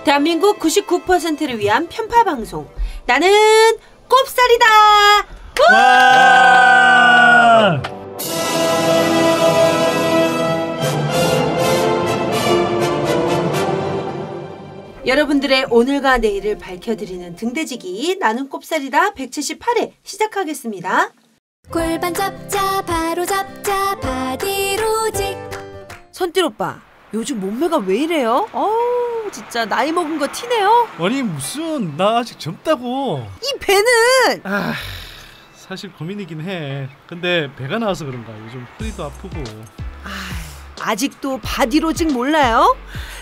대한민국 99%를 위한 편파 방송. 나는 꼽살이다. 와! 여러분들의 오늘과 내일을 밝혀드리는 등대지기 나는 꼽살이다 178회 시작하겠습니다. 골반 잡자 바로 잡자 바디로직. 선띠 오빠, 요즘 몸매가 왜 이래요? 진짜 나이 먹은 거 티네요. 아니 무슨, 나 아직 젊다고. 이 배는 사실 고민이긴 해. 근데 배가 나와서 그런가 요즘 허리도 아프고. 아직도 바디로직 몰라요?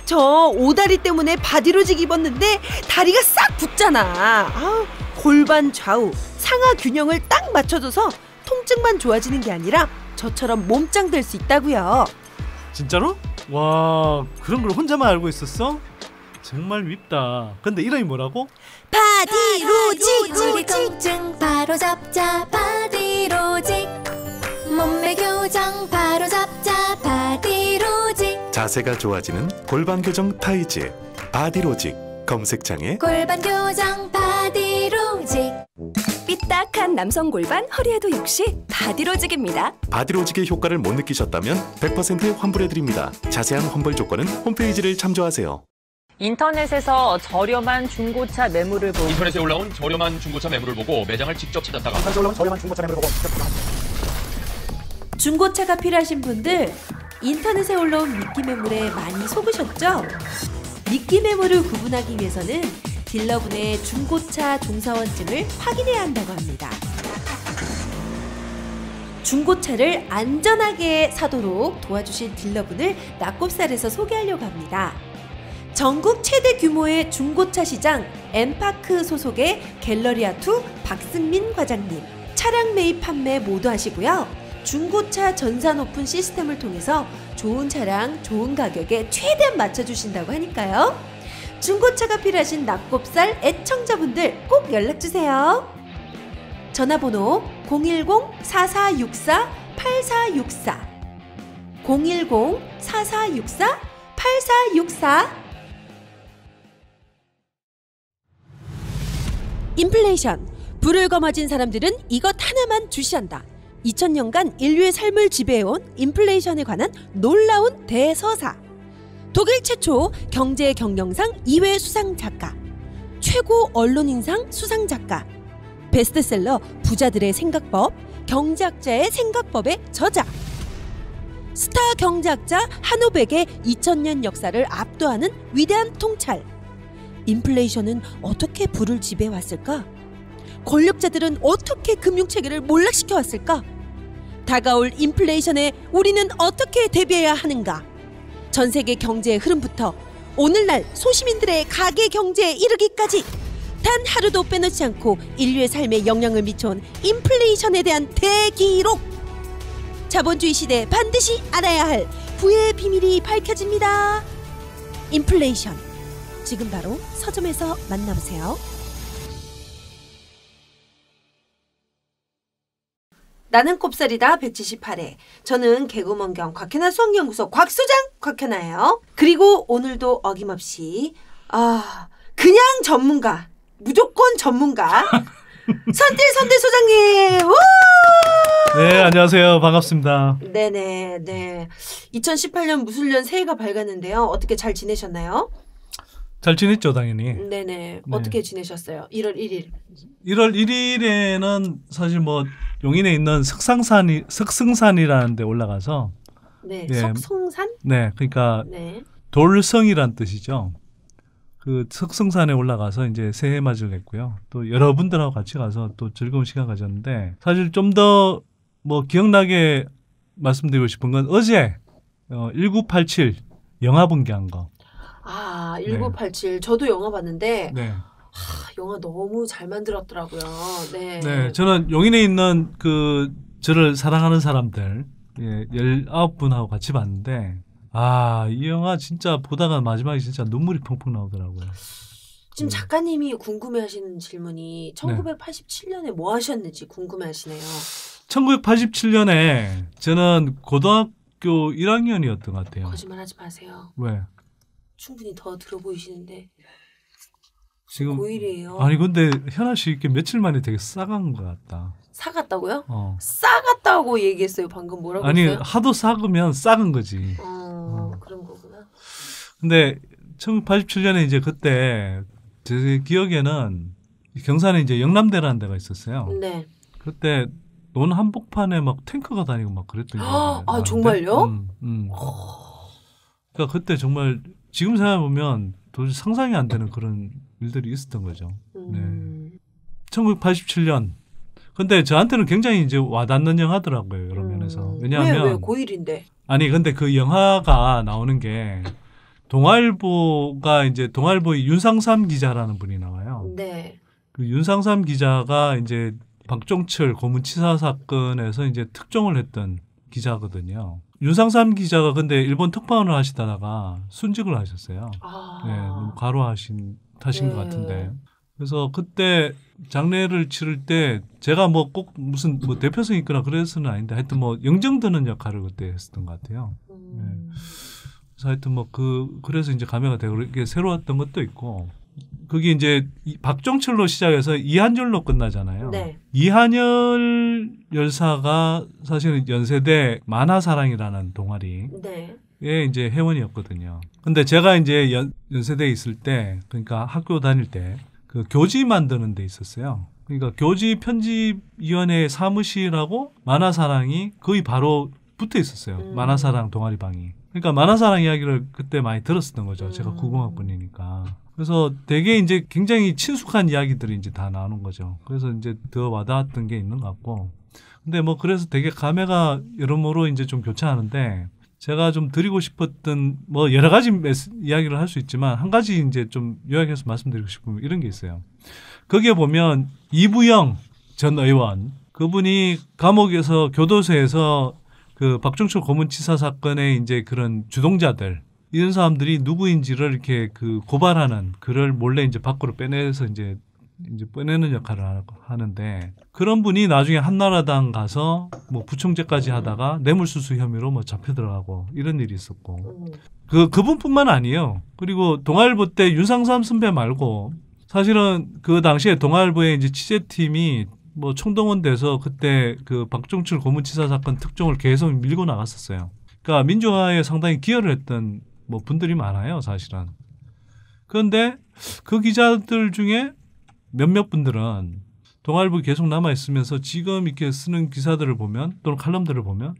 저 오다리 때문에 바디로직 입었는데 다리가 싹 붙잖아. 골반 좌우 상하 균형을 딱 맞춰줘서 통증만 좋아지는 게 아니라 저처럼 몸짱 될 수 있다고요. 진짜로? 와, 그런 걸 혼자만 알고 있었어? 정말 밉다. 근데 이름이 뭐라고? 바디로직. 우리 통증 바로 잡자 바디로직. 몸매 교정 바로 잡자 바디로직. 자세가 좋아지는 골반 교정 타이즈 바디로직. 검색창에 골반 교정 바디로직. 삐딱한 남성 골반 허리에도 역시 바디로직입니다. 바디로직의 효과를 못 느끼셨다면 100% 환불해드립니다. 자세한 환불 조건은 홈페이지를 참조하세요. 인터넷에서 저렴한 중고차 매물을 보고 인터넷에 올라온 저렴한 중고차 매물을 보고 매장을 직접 찾았다가 중고차가 필요하신 분들, 인터넷에 올라온 미끼 매물에 많이 속으셨죠? 미끼 매물을 구분하기 위해서는 딜러분의 중고차 종사원증을 확인해야 한다고 합니다. 중고차를 안전하게 사도록 도와주실 딜러분을 낙곱살에서 소개하려고 합니다. 전국 최대 규모의 중고차 시장 엠파크 소속의 갤러리아2 박승민 과장님. 차량 매입 판매 모두 하시고요. 중고차 전산 오픈 시스템을 통해서 좋은 차량, 좋은 가격에 최대한 맞춰주신다고 하니까요. 중고차가 필요하신 낙곱살 애청자분들 꼭 연락주세요. 전화번호 010-4464-8464 010-4464-8464. 인플레이션. 불을 거머쥔 사람들은 이것 하나만 주시한다. 2000년간 인류의 삶을 지배해온 인플레이션에 관한 놀라운 대서사. 독일 최초 경제 경영상 2회 수상 작가, 최고 언론인상 수상 작가, 베스트셀러 부자들의 생각법, 경제학자의 생각법의 저자, 스타 경제학자 한오백의 2000년 역사를 압도하는 위대한 통찰. 인플레이션은 어떻게 부를 지배해왔을까? 권력자들은 어떻게 금융체계를 몰락시켜왔을까? 다가올 인플레이션에 우리는 어떻게 대비해야 하는가? 전 세계 경제의 흐름부터 오늘날 소시민들의 가계 경제에 이르기까지 단 하루도 빼놓지 않고 인류의 삶에 영향을 미쳐온 인플레이션에 대한 대기록. 자본주의 시대에 반드시 알아야 할 부의 비밀이 밝혀집니다. 인플레이션. 지금 바로 서점에서 만나보세요. 나는 꼽살이다 178회. 저는 개구먼경 곽현아 수학연구소 곽소장 곽현아예요. 그리고 오늘도 어김없이 그냥 전문가, 무조건 전문가 선대 소장님. 우! 네, 안녕하세요. 반갑습니다. 네네. 2018년 무술년 새해가 밝았는데요. 어떻게 잘 지내셨나요? 잘 지냈죠, 당연히. 네네. 네. 어떻게 지내셨어요? 1월 1일. 1월 1일에는 사실 뭐 용인에 있는 석승산이라는 데 올라가서. 네, 예, 석성산? 네, 그러니까 네. 돌성이란 뜻이죠. 그 석승산에 올라가서 이제 새해 맞이를 했고요. 또 여러분들하고 같이 가서 또 즐거운 시간 가졌는데, 사실 좀 더 뭐 기억나게 말씀드리고 싶은 건 어제 1987 영화 분개한 거. 1987. 네. 저도 영화 봤는데 네. 영화 너무 잘 만들었더라고요. 네. 네, 저는 용인에 있는 그 저를 사랑하는 사람들 19분하고 같이 봤는데, 이 영화 진짜 보다가 마지막에 진짜 눈물이 펑펑 나오더라고요. 지금 작가님이 궁금해하시는 질문이 1987년에 뭐 하셨는지 궁금해하시네요. 1987년에 저는 고등학교 1학년이었던 것 같아요. 거짓말하지 마세요. 왜? 충분히 더 들어 보이시는데 지금 고1이에요. 아니 근데 현아 씨 이렇게 며칠 만에 되게 싸간 것 같다. 사갔다고요? 어. 싸갔다고 얘기했어요. 방금 뭐라고 아니 했어요? 하도 싸으면 싸은 거지. 그런 거구나. 근데 1987년에 이제 그때 제 기억에는 경산에 이제 영남대라는 데가 있었어요. 네. 그때 논 한복판에 막 탱크가 다니고 막 그랬던 기억이 아 나는데. 정말요? 그러니까 그때 정말 지금 생각해 보면 도저히 상상이 안 되는 그런 일들이 있었던 거죠. 네. 1987년. 근데 저한테는 굉장히 이제 와닿는 영화더라고요. 여러 면에서. 왜냐하면 왜 고1인데? 아니 근데 그 영화가 나오는 게 동아일보가 이제 동아일보의 윤상삼 기자라는 분이 나와요. 네. 그 윤상삼 기자가 이제 박종철 고문치사 사건에서 이제 특종을 했던 기자거든요. 윤상삼 기자가 근데 일본 특파원을 하시다가 순직을 하셨어요. 네, 너무 과로하신 것 같은데. 그래서 그때 장례를 치를 때 제가 뭐 꼭 무슨 뭐 대표성 있거나 그래서는 아닌데 하여튼 뭐 영정드는 역할을 그때 했었던 것 같아요. 네. 그래서 하여튼 뭐 그래서 이제 감회가 되고 이게 새로웠던 것도 있고 그게 이제 박종철로 시작해서 이한열로 끝나잖아요. 네. 이한열 열사가 사실은 연세대 만화사랑이라는 동아리에 네. 이제 회원이었거든요. 근데 제가 이제 연세대에 있을 때 그러니까 학교 다닐 때 그 교지 만드는 데 있었어요. 그러니까 교지 편집위원회 사무실하고 만화사랑이 거의 바로 붙어 있었어요. 만화사랑 동아리방이. 그러니까 만화사랑 이야기를 그때 많이 들었었던 거죠. 제가 90학번이니까. 그래서 되게 이제 굉장히 친숙한 이야기들이 이제 다 나오는 거죠. 그래서 이제 더 와닿았던 게 있는 것 같고. 근데 뭐 그래서 되게 감회가 여러모로 이제 좀 교차하는데 제가 좀 드리고 싶었던 뭐 여러 가지 이야기를 할 수 있지만 한 가지 이제 좀 요약해서 말씀드리고 싶은 이런 게 있어요. 거기에 보면 이부영 전 의원 그분이 감옥에서 교도소에서 그 박종철 고문치사 사건의 이제 그런 주동자들 이런 사람들이 누구인지를 이렇게 그 고발하는 글을 몰래 이제 밖으로 빼내서 이제 빼내는 역할을 하는데 그런 분이 나중에 한나라당 가서 뭐 부총재까지 하다가 뇌물수수 혐의로 뭐 잡혀 들어가고 이런 일이 있었고 그분뿐만 아니에요. 그리고 동아일보 때 윤상삼 선배 말고 사실은 그 당시에 동아일보의 이제 취재팀이 뭐 총동원돼서 그때 그 박종철 고문치사 사건 특종을 계속 밀고 나갔었어요. 그러니까 민주화에 상당히 기여를 했던 뭐 분들이 많아요, 사실은. 그런데 그 기자들 중에 몇몇 분들은 동아일보 계속 남아있으면서 지금 이렇게 쓰는 기사들을 보면 또는 칼럼들을 보면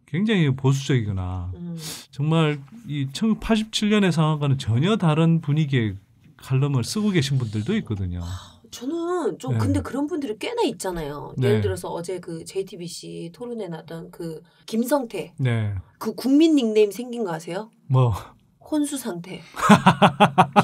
굉장히 보수적이거나 정말 이 1987년의 상황과는 전혀 다른 분위기의 칼럼을 쓰고 계신 분들도 있거든요. 저는 좀 네. 근데 그런 분들이 꽤나 있잖아요. 네. 예를 들어서 어제 그 JTBC 토론에 나왔던 그 김성태 네. 그 국민 닉네임 생긴 거 아세요? 뭐 혼수 상태.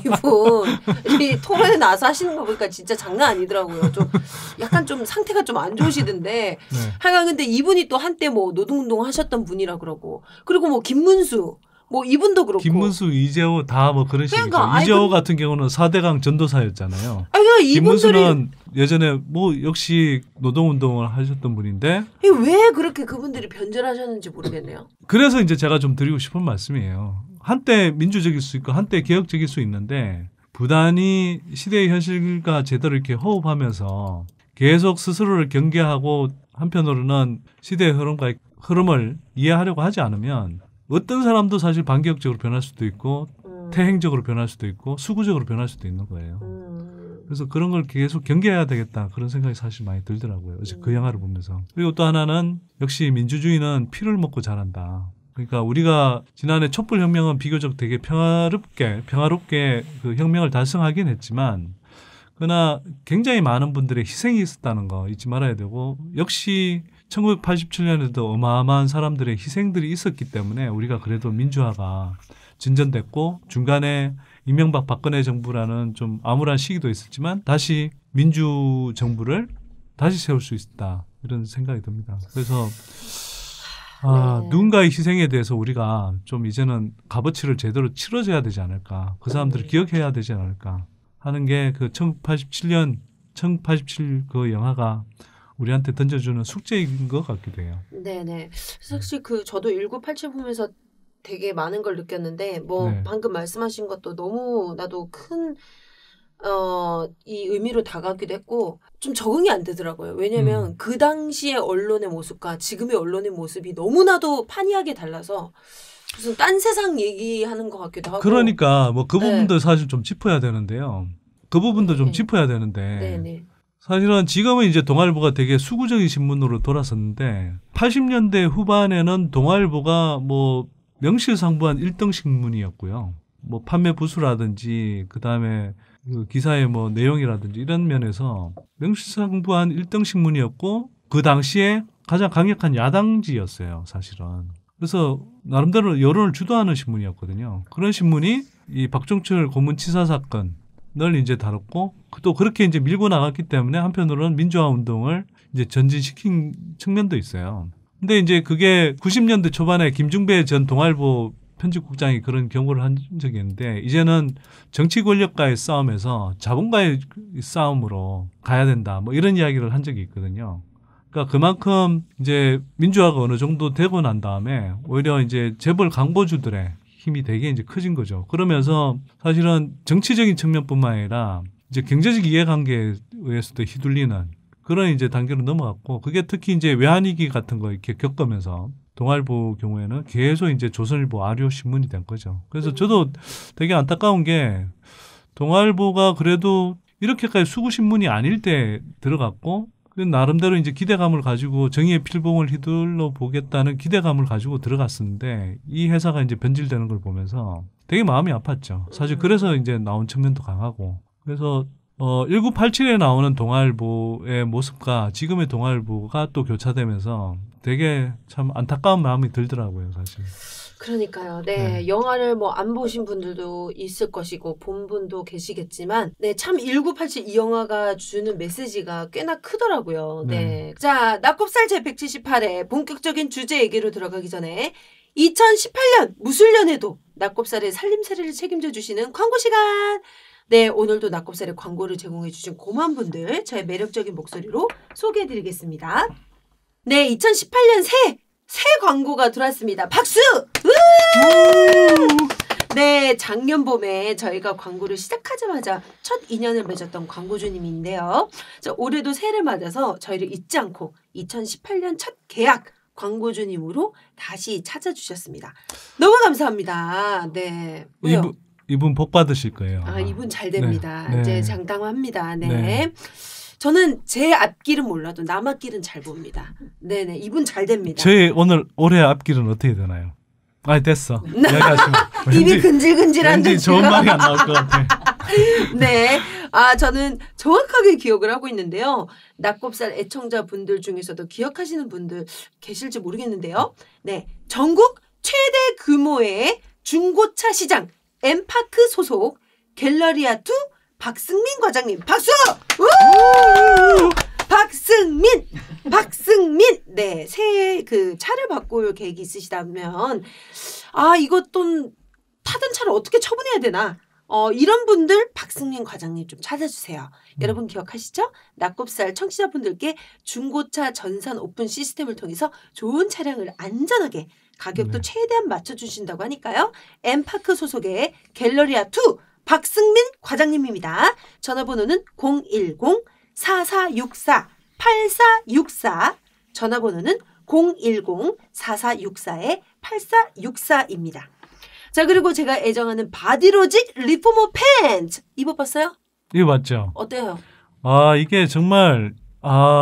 이분 이 토론에 나와서 하시는 거 보니까 진짜 장난 아니더라고요. 좀 약간 좀 상태가 좀 안 좋으시던데. 네. 하여간 근데 이분이 또 한때 뭐 노동운동 하셨던 분이라 그러고 그리고 뭐 김문수 뭐 이분도 그렇고. 김문수, 이재호 다 뭐 그런 식이죠. 그러니까, 이재호 같은 경우는 4대강 전도사였잖아요. 그러니까 김문수는 예전에 뭐 역시 노동운동을 하셨던 분인데 왜 그렇게 그분들이 변절하셨는지 모르겠네요. 그래서 이제 제가 좀 드리고 싶은 말씀이에요. 한때 민주적일 수 있고 한때 개혁적일 수 있는데 부단히 시대의 현실과 제대로 이렇게 호흡하면서 계속 스스로를 경계하고 한편으로는 시대의 흐름을 이해하려고 하지 않으면 어떤 사람도 사실 반개혁적으로 변할 수도 있고 태행적으로 변할 수도 있고 수구적으로 변할 수도 있는 거예요. 그래서 그런 걸 계속 경계해야 되겠다 그런 생각이 사실 많이 들더라고요. 어제 그 영화를 보면서. 그리고 또 하나는 역시 민주주의는 피를 먹고 자란다. 그러니까 우리가 지난해 촛불혁명은 비교적 되게 평화롭게 그 혁명을 달성하긴 했지만 그러나 굉장히 많은 분들의 희생이 있었다는 거 잊지 말아야 되고 역시 1987년에도 어마어마한 사람들의 희생들이 있었기 때문에 우리가 그래도 민주화가 진전됐고 중간에 이명박 박근혜 정부라는 좀 암울한 시기도 있었지만 다시 민주 정부를 다시 세울 수 있다 이런 생각이 듭니다. 그래서 누군가의 희생에 대해서 우리가 좀 이제는 값어치를 제대로 치러줘야 되지 않을까. 그 사람들을 기억해야 되지 않을까 하는 게 그 1987 그 영화가 우리한테 던져주는 숙제인 것 같기도 해요. 네네. 사실 저도 1987 보면서 되게 많은 걸 느꼈는데 네. 방금 말씀하신 것도 너무 나도 큰 이 의미로 다가오기도 했고 좀 적응이 안 되더라고요. 왜냐면 그 당시의 언론의 모습과 지금의 언론의 모습이 너무나도 판이하게 달라서 무슨 딴 세상 얘기하는 것 같기도 하고. 그러니까 뭐 그 부분도 사실 좀 짚어야 되는데요. 그 부분도 좀 짚어야 되는데 네네. 사실은 지금은 이제 동아일보가 되게 수구적인 신문으로 돌아섰는데 80년대 후반에는 동아일보가 뭐 명실상부한 1등 신문이었고요. 뭐 판매 부수라든지 그다음에 그 기사의 뭐 내용이라든지 이런 면에서 명실상부한 1등 신문이었고 그 당시에 가장 강력한 야당지였어요, 사실은. 그래서 나름대로 여론을 주도하는 신문이었거든요. 그런 신문이 이 박종철 고문치사 사건을 이제 다뤘고 또 그렇게 이제 밀고 나갔기 때문에 한편으로는 민주화 운동을 이제 전진시킨 측면도 있어요. 근데 이제 그게 90년대 초반에 김중배 전 동아일보 편집국장이 그런 경고를 한 적이 있는데 이제는 정치 권력과의 싸움에서 자본가의 싸움으로 가야 된다. 뭐 이런 이야기를 한 적이 있거든요. 그러니까 그만큼 이제 민주화가 어느 정도 되고 난 다음에 오히려 이제 재벌 광고주들의 힘이 되게 이제 커진 거죠. 그러면서 사실은 정치적인 측면뿐만 아니라 이제 경제적 이해관계에 의해서도 휘둘리는 그런 이제 단계로 넘어갔고 그게 특히 이제 외환위기 같은 거 이렇게 겪으면서 동아일보 경우에는 계속 이제 조선일보 아류 신문이 된 거죠. 그래서 저도 되게 안타까운 게 동아일보가 그래도 이렇게까지 수구 신문이 아닐 때 들어갔고 나름대로 이제 기대감을 가지고 정의의 필봉을 휘둘러 보겠다는 기대감을 가지고 들어갔었는데 이 회사가 이제 변질되는 걸 보면서 되게 마음이 아팠죠. 사실 그래서 이제 나온 측면도 강하고 그래서 1987에 나오는 동아일보의 모습과 지금의 동아일보가 또 교차되면서 되게 참 안타까운 마음이 들더라고요, 사실. 그러니까요. 네. 영화를 뭐 안 보신 분들도 있을 것이고 본 분도 계시겠지만 참 1987 이 영화가 주는 메시지가 꽤나 크더라고요. 네. 자, 낙곱살 제178회 본격적인 주제 얘기로 들어가기 전에 2018년 무술년에도 낙곱살의 살림살이를 책임져 주시는 광고 시간. 네, 오늘도 낙곱살의 광고를 제공해 주신 고마운 분들 저의 매력적인 목소리로 소개해 드리겠습니다. 네, 2018년 새 광고가 들어왔습니다. 박수! 네, 작년 봄에 저희가 광고를 시작하자마자 첫 인연을 맺었던 광고주님인데요. 자, 올해도 새해를 맞아서 저희를 잊지 않고 2018년 첫 계약 광고주님으로 다시 찾아주셨습니다. 너무 감사합니다. 네. 왜요? 이분 복 받으실 거예요. 이분 잘 됩니다. 네. 이제 장담합니다. 네. 저는 제 앞길은 몰라도 남 앞길은 잘 봅니다. 네네. 이분 잘 됩니다. 저희 올해 앞길은 어떻게 되나요? 됐어. 이야기하시면. 입이 근질근질한 왠지 좋은 말이 안 나올 것 같아. 네. 저는 정확하게 기억을 하고 있는데요. 낙곱살 애청자분들 중에서도 기억하시는 분들 계실지 모르겠는데요. 네. 전국 최대 규모의 중고차 시장 엠파크 소속 갤러리아2 박승민 과장님 박수! 박승민! 네, 새해 차를 바꿀 계획이 있으시다면 이것 좀 타던 차를 어떻게 처분해야 되나? 이런 분들 박승민 과장님 좀 찾아주세요. 여러분 기억하시죠? 낙곱살 청취자분들께 중고차 전산 오픈 시스템을 통해서 좋은 차량을 안전하게 가격도 최대한 맞춰주신다고 하니까요. 엠파크 소속의 갤러리아2 박승민 과장님입니다. 전화번호는 010-4464-8464 전화번호는 010-4464-8464입니다. 자, 그리고 제가 애정하는 바디로직 리포머 팬츠 입어봤어요? 입어봤죠. 어때요? 이게 정말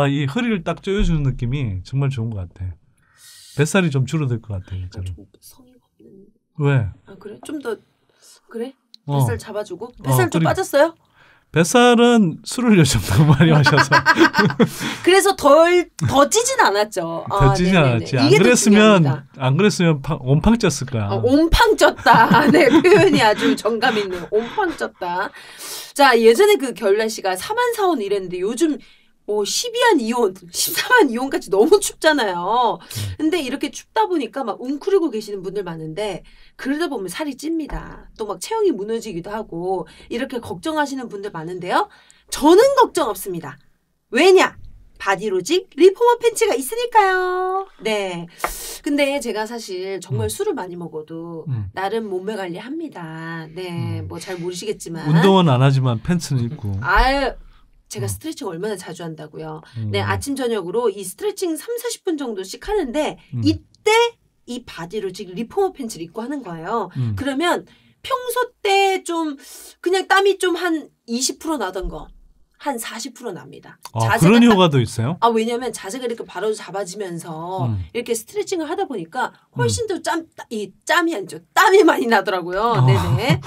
이 허리를 딱 조여주는 느낌이 정말 좋은 것 같아. 뱃살이 좀 줄어들 것 같아요. 좀 성의가 없는. 왜? 그래? 좀 더 그래? 뱃살 잡아주고? 뱃살 좀 그리고 빠졌어요? 뱃살은 술을 요즘 너무 많이 마셔서 그래서 더 찌진 않았죠. 더 찌진 않았지. 안 그랬으면 온팡 쪘을 거야. 온팡 쪘다. 네, 표현이 아주 정감 있는 온팡 쪘다. 자, 예전에 결란 씨가 4만 4원 이랬는데 요즘 12만 2원, 14만 2원까지 너무 춥잖아요. 근데 이렇게 춥다 보니까 막 웅크리고 계시는 분들 많은데 그러다 보면 살이 찝니다. 또 막 체형이 무너지기도 하고 이렇게 걱정하시는 분들 많은데요. 저는 걱정 없습니다. 왜냐? 바디로직 리포머 팬츠가 있으니까요. 네. 근데 제가 사실 정말 술을 많이 먹어도 나름 몸매 관리합니다. 네. 뭐 잘 모르시겠지만. 운동은 안 하지만 팬츠는 입고. 아유. 제가 스트레칭 얼마나 자주 한다고요. 네. 아침 저녁으로 이 스트레칭 3-40분 정도씩 하는데 이때 이 바디로직 리포머 팬츠를 입고 하는 거예요. 그러면 평소 때 좀 그냥 땀이 좀 한 20% 나던 거 한 40% 납니다. 그런 효과도 있어요? 왜냐면 자세가 이렇게 바로 잡아지면서 이렇게 스트레칭을 하다 보니까 훨씬 더 땀이 아니죠. 땀이 많이 나더라고요. 네네.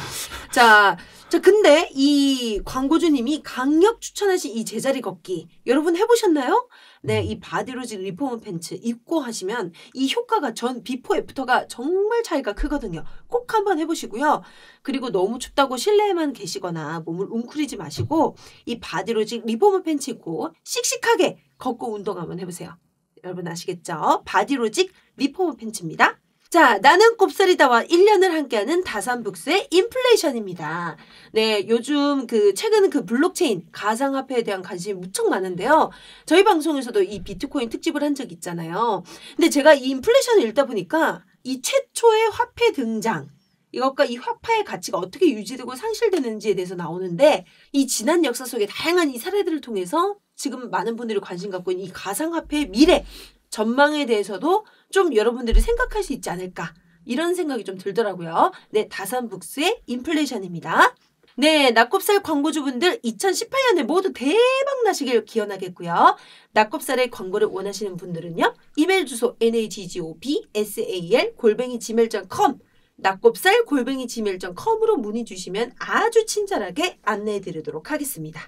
자, 근데 이 광고주님이 강력 추천하신 이 제자리 걷기 여러분 해보셨나요? 네, 이 바디로직 리포머 팬츠 입고 하시면 이 효과가 전 비포 애프터가 정말 차이가 크거든요. 꼭 한번 해보시고요. 그리고 너무 춥다고 실내에만 계시거나 몸을 웅크리지 마시고 이 바디로직 리포머 팬츠 입고 씩씩하게 걷고 운동 한번 해보세요. 여러분 아시겠죠? 바디로직 리포머 팬츠입니다. 자, 나는 곱살이다와 1년을 함께하는 다산북스의 인플레이션입니다. 네, 요즘 최근 블록체인 가상화폐에 대한 관심이 무척 많은데요. 저희 방송에서도 이 비트코인 특집을 한 적 있잖아요. 근데 제가 이 인플레이션을 읽다 보니까 이 최초의 화폐 등장, 이것과 이 화폐의 가치가 어떻게 유지되고 상실되는지에 대해서 나오는데 이 지난 역사 속에 다양한 이 사례들을 통해서 지금 많은 분들이 관심 갖고 있는 이 가상화폐의 미래, 전망에 대해서도 좀 여러분들이 생각할 수 있지 않을까 이런 생각이 좀 들더라고요. 네, 다산북스의 인플레이션입니다. 네, 낙곱살 광고주분들 2018년에 모두 대박 나시길 기원하겠고요. 낙곱살의 광고를 원하시는 분들은요. 이메일 주소 naggopsal@gmail.com 낙곱살@gmail.com으로 문의 주시면 아주 친절하게 안내해 드리도록 하겠습니다.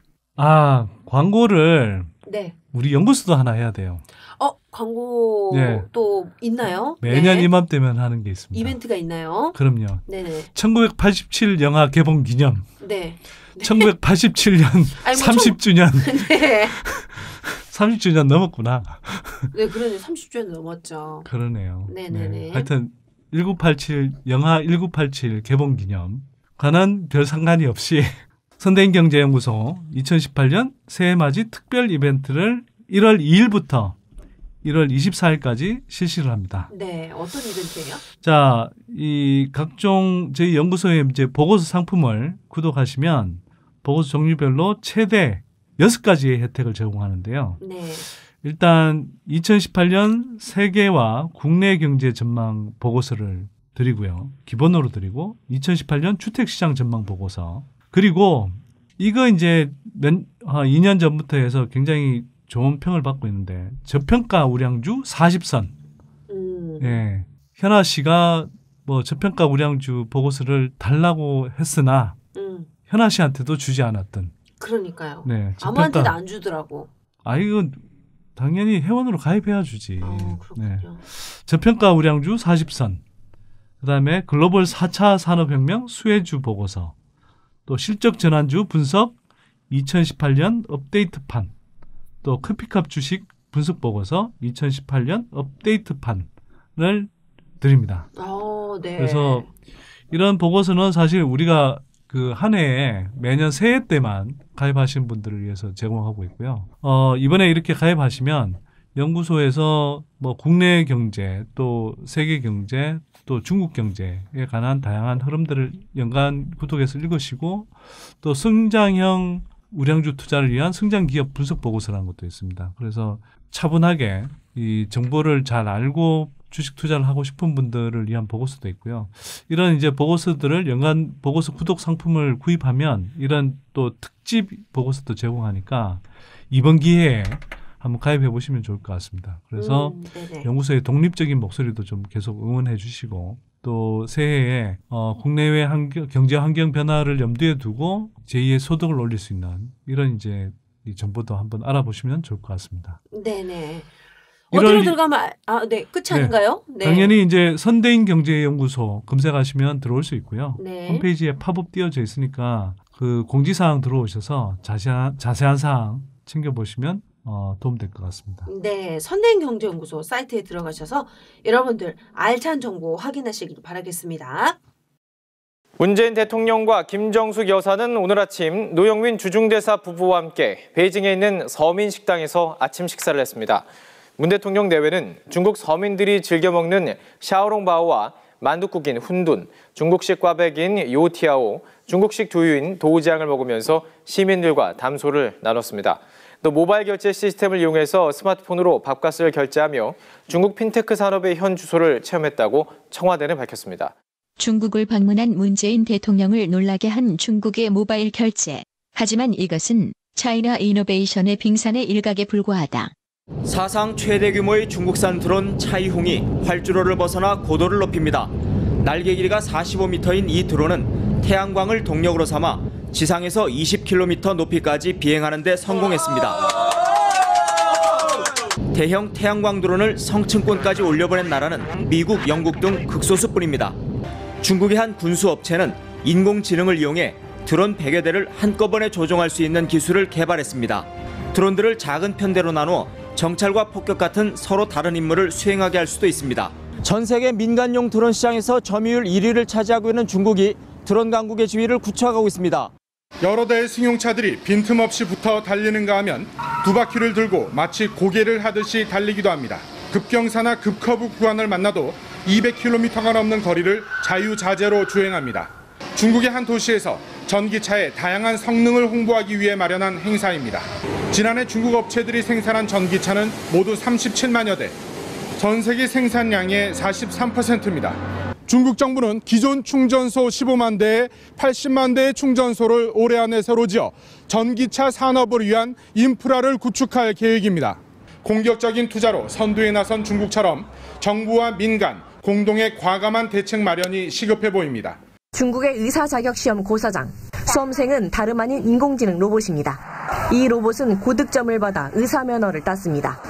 광고를 네. 우리 연구소도 하나 해야 돼요. 광고 네. 또 있나요? 매년 네. 이맘때면 하는 게 있습니다. 이벤트가 있나요? 그럼요. 네네. 1987 영화 개봉 기념. 네. 1987년 30주년. 네. 30주년 넘었구나. 네, 그러네요. 30주년 넘었죠. 그러네요. 네네네. 네. 하여튼 영화 1987 개봉 기념. 과는 별 상관이 없이 선대인경제연구소 2018년 새해맞이 특별 이벤트를 1월 2일부터 1월 24일까지 실시를 합니다. 네, 어떤 이벤트예요? 자, 이 각종 저희 연구소의 이제 보고서 상품을 구독하시면 보고서 종류별로 최대 6가지의 혜택을 제공하는데요. 네. 일단 2018년 세계와 국내 경제 전망 보고서를 드리고요. 기본으로 드리고 2018년 주택시장 전망 보고서 그리고 이거 이제 2년 전부터 해서 굉장히 좋은 평을 받고 있는데 저평가 우량주 40선. 예. 현아 씨가 뭐 저평가 우량주 보고서를 달라고 했으나 현아 씨한테도 주지 않았던. 그러니까요. 네. 아무한테도 안 주더라고. 이건 당연히 회원으로 가입해야 주지. 그렇군요. 네. 저평가 우량주 40선. 그다음에 글로벌 4차 산업혁명 수혜주 보고서. 또 실적 전환주 분석 2018년 업데이트판. 또 커피컵 주식 분석 보고서 2018년 업데이트판을 드립니다. 네. 그래서 이런 보고서는 사실 우리가 한 해에 매년 새해 때만 가입하신 분들을 위해서 제공하고 있고요. 이번에 이렇게 가입하시면 연구소에서 뭐 국내 경제 또 세계 경제 또 중국 경제에 관한 다양한 흐름들을 연간 구독해서 읽으시고 또 성장형 우량주 투자를 위한 성장 기업 분석 보고서라는 것도 있습니다. 그래서 차분하게 이 정보를 잘 알고 주식 투자를 하고 싶은 분들을 위한 보고서도 있고요. 이런 이제 보고서들을 연간 보고서 구독 상품을 구입하면 이런 또 특집 보고서도 제공하니까 이번 기회에 한번 가입해 보시면 좋을 것 같습니다. 그래서 연구소의 독립적인 목소리도 좀 계속 응원해 주시고 또 새해에 국내외 경제 환경 변화를 염두에 두고 제2의 소득을 올릴 수 있는 이런 이제 이 정보도 한번 알아보시면 좋을 것 같습니다. 네네. 어디로 들어가면 네 끝이 아닌가요? 네. 당연히 이제 선대인경제연구소 검색하시면 들어올 수 있고요. 네. 홈페이지에 팝업 띄어져 있으니까 그 공지사항 들어오셔서 자세한 사항 챙겨보시면 도움될 것 같습니다. 네, 선대인경제연구소 사이트에 들어가셔서 여러분들 알찬 정보 확인하시길 바라겠습니다. 문재인 대통령과 김정숙 여사는 오늘 아침 노영민 주중대사 부부와 함께 베이징에 있는 서민 식당에서 아침 식사를 했습니다. 문 대통령 내외는 중국 서민들이 즐겨 먹는 샤오롱바오와 만둣국인 훈둔, 중국식 꽈배기인 요티아오, 중국식 두유인 도우지앙을 먹으면서 시민들과 담소를 나눴습니다. 또 모바일 결제 시스템을 이용해서 스마트폰으로 밥값을 결제하며 중국 핀테크 산업의 현 주소를 체험했다고 청와대는 밝혔습니다. 중국을 방문한 문재인 대통령을 놀라게 한 중국의 모바일 결제. 하지만 이것은 차이나 이노베이션의 빙산의 일각에 불과하다. 사상 최대 규모의 중국산 드론 차이홍이 활주로를 벗어나 고도를 높입니다. 날개 길이가 45m인 이 드론은 태양광을 동력으로 삼아 지상에서 20km 높이까지 비행하는 데 성공했습니다. 대형 태양광 드론을 성층권까지 올려보낸 나라는 미국, 영국 등 극소수뿐입니다. 중국의 한 군수업체는 인공지능을 이용해 드론 100여 대를 한꺼번에 조종할 수 있는 기술을 개발했습니다. 드론들을 작은 편대로 나누어 정찰과 폭격 같은 서로 다른 임무를 수행하게 할 수도 있습니다. 전 세계 민간용 드론 시장에서 점유율 1위를 차지하고 있는 중국이 드론 강국의 지위를 굳혀가고 있습니다. 여러 대의 승용차들이 빈틈없이 붙어 달리는가 하면 두 바퀴를 들고 마치 고개를 하듯이 달리기도 합니다. 급경사나 급커브 구간을 만나도 200km가 넘는 거리를 자유자재로 주행합니다. 중국의 한 도시에서 전기차의 다양한 성능을 홍보하기 위해 마련한 행사입니다. 지난해 중국 업체들이 생산한 전기차는 모두 37만여 대, 전 세계 생산량의 43%입니다. 중국 정부는 기존 충전소 15만 대에 80만 대의 충전소를 올해 안에 새로 지어 전기차 산업을 위한 인프라를 구축할 계획입니다. 공격적인 투자로 선두에 나선 중국처럼 정부와 민간, 공동의 과감한 대책 마련이 시급해 보입니다. 중국의 의사 자격 시험 고사장. 수험생은 다름 아닌 인공지능 로봇입니다. 이 로봇은 고득점을 받아 의사 면허를 땄습니다.